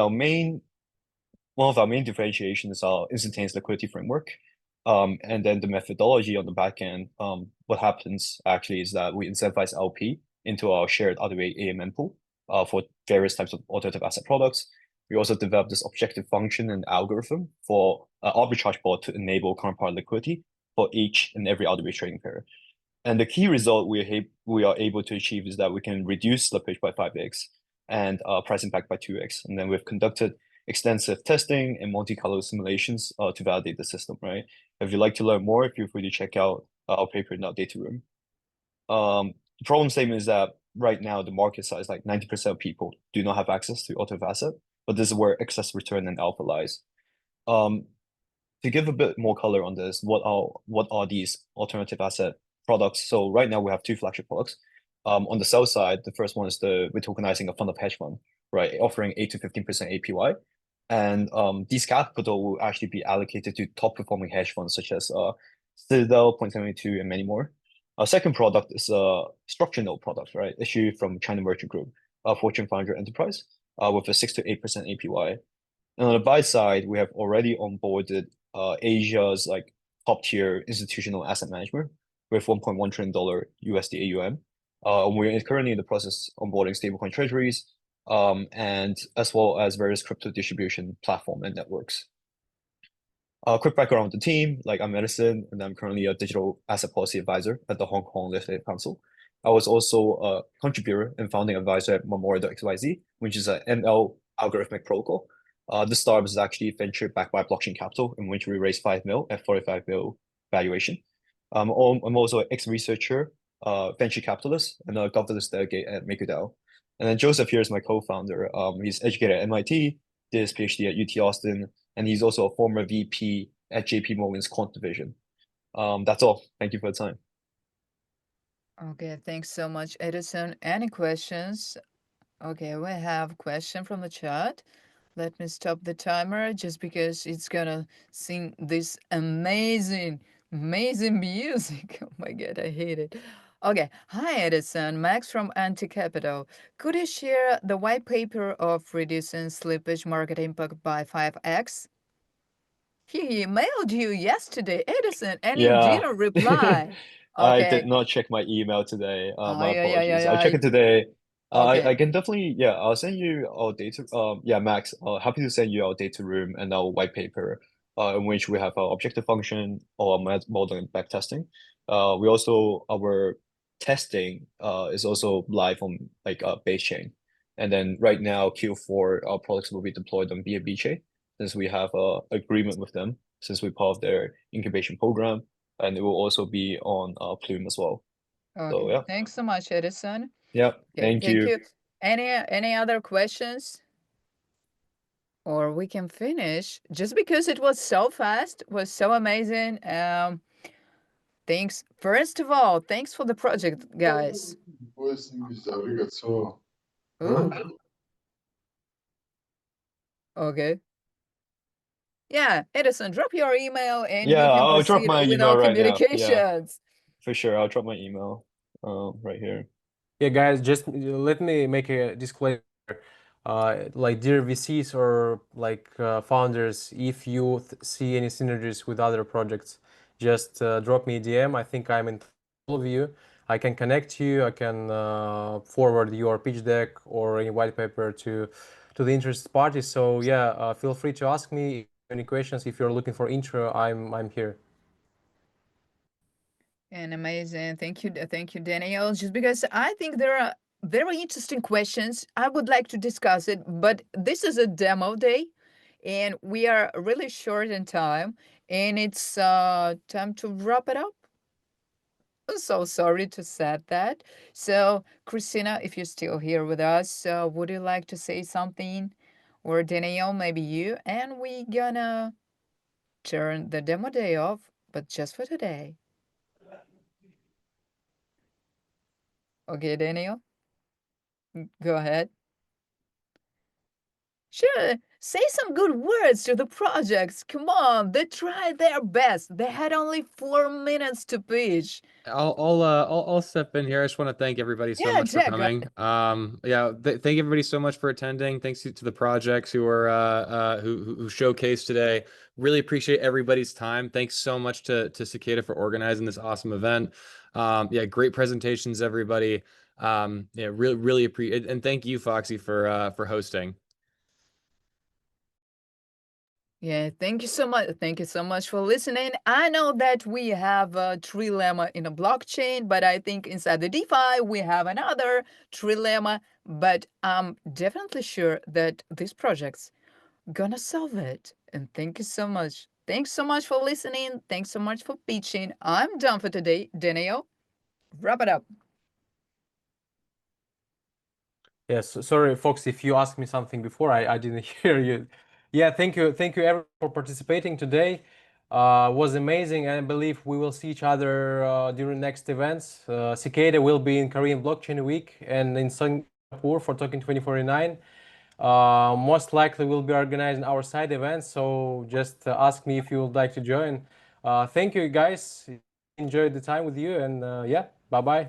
Speaker 14: one of our main differentiations is our instantaneous liquidity framework. And then the methodology on the back end, what happens actually is that we incentivize LP into our shared RWA AMM pool for various types of alternative asset products. We also developed this objective function and algorithm for arbitrage bot to enable counterpart liquidity for each and every RWA trading pair. And the key result we are able to achieve is that we can reduce slippage by 5x and price impact by 2x. And then we've conducted extensive testing and multi-color simulations to validate the system, right? If you'd like to learn more, feel free to check out our paper in our data room. The problem statement is that right now the market size, like 90% of people do not have access to alternative asset, but this is where excess return and alpha lies. To give a bit more color on this, what are these alternative asset products? So right now we have two flagship products. On the sell side, the first one is we're tokenizing a fund of hedge fund, right? Offering 8 to 15% APY. And these capital will actually be allocated to top performing hedge funds such as Citadel, Point72, and many more. Our second product is a structured note product, right? Issued from China Merchant Group, a Fortune 500 enterprise, with a 6 to 8% APY. And on the buy side, we have already onboarded Asia's like top tier institutional asset management with $1.1 trillion USD AUM. We're currently in the process of onboarding stablecoin treasuries, and as well as various crypto distribution platform and networks. Quick background on the team, like I'm Edison, and I'm currently a digital asset policy advisor at the Hong Kong Legislative Council. I was also a contributor and founding advisor at Memorial.xyz, which is an ML algorithmic protocol. This startup is actually venture backed by Blockchain Capital, in which we raised 5 mil at 45 mil valuation. I'm also an ex-researcher, venture capitalist, and a governance delegate at MakerDAO. And then Joseph here is my co-founder. He's educated at MIT, did his PhD at UT Austin, and he's also a former VP at JP Morgan's quant division. That's all. Thank you for the time.
Speaker 1: Okay, thanks so much, Edison. Any questions? Okay, we have a question from the chat. Let me stop the timer just because it's gonna sing this amazing music. Oh my God, I hate it. Okay, hi Edison, Max from Capital. Could you share the white paper of reducing slippage market impact by 5x? He emailed you yesterday, Edison, and you didn't reply.
Speaker 14: I
Speaker 1: Okay.
Speaker 14: did not check my email today. My
Speaker 1: yeah,
Speaker 14: apologies. I'll check it today.
Speaker 1: Okay.
Speaker 14: I can definitely, I'll send you our data. Max, happy to send you our data room and our white paper, in which we have our objective function or model and back testing. We also, our testing is also live on like base chain. And then right now, Q4, our products will be deployed on BNB chain, since we have a agreement with them, since we're part of their incubation program, and it will also be on Plume as well.
Speaker 1: Okay.
Speaker 14: So yeah.
Speaker 1: Thanks so much, Edison.
Speaker 14: Yeah.
Speaker 1: Okay,
Speaker 14: Thank you.
Speaker 1: Any other questions? Or we can finish just because it was so fast, was so amazing. Thanks. First of all, thanks for the project, guys. Ooh. Okay. Yeah, Edison, drop your email and we can
Speaker 14: I'll drop
Speaker 1: proceed
Speaker 14: my
Speaker 1: with
Speaker 14: email
Speaker 1: our
Speaker 14: right now.
Speaker 1: communications.
Speaker 14: For sure. I'll drop my email right here.
Speaker 3: Yeah, guys, just let me make a disclaimer. like dear VCs or like founders, if you see any synergies with other projects, just drop me a DM. I think I'm in all of you. I can connect you. I can forward your pitch deck or any white paper to the interested parties. So yeah, feel free to ask me any questions. If you're looking for intro, I'm here.
Speaker 1: And amazing. Thank you, Daniel. Just because I think there are very interesting questions. I would like to discuss it, but this is a demo day and we are really short in time and it's time to wrap it up. I'm so sorry to say that. So, Christina, if you're still here with us, would you like to say something? Or Daniel, maybe you? And we gonna turn the demo day off, but just for today. Okay, Daniel, go ahead. Sure, say some good words to the projects. Come on, they tried their best. They had only 4 minutes to pitch.
Speaker 9: I'll step in here. I just want to thank everybody so
Speaker 1: Yeah,
Speaker 9: much for
Speaker 1: Jack.
Speaker 9: coming. Yeah, thank everybody so much for attending. Thanks to the projects who are who showcased today. Really appreciate everybody's time. Thanks so much to Cicada for organizing this awesome event. Yeah, great presentations, everybody. Yeah, really appreciate, and thank you, Foxy, for hosting.
Speaker 1: Yeah, thank you so much. Thank you so much for listening. I know that we have a trilemma in a blockchain, but I think inside the DeFi we have another trilemma. But I'm definitely sure that these projects gonna solve it. And thank you so much. Thanks so much for listening. Thanks so much for pitching. I'm done for today. Daniel, wrap it up.
Speaker 3: Yes, sorry, Fox, if you asked me something before, I didn't hear you. Yeah, thank you everyone for participating today. Was amazing, and I believe we will see each other during next events. Cicada will be in Korean Blockchain Week and in Singapore for Token 2049. Most likely we'll be organizing our side events, so just ask me if you would like to join. Thank you, guys. Enjoyed the time with you, and yeah, bye-bye.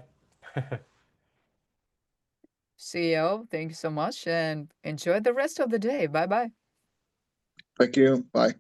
Speaker 1: CEO, thank you so much and enjoy the rest of the day. Bye bye.
Speaker 6: Thank you. Bye.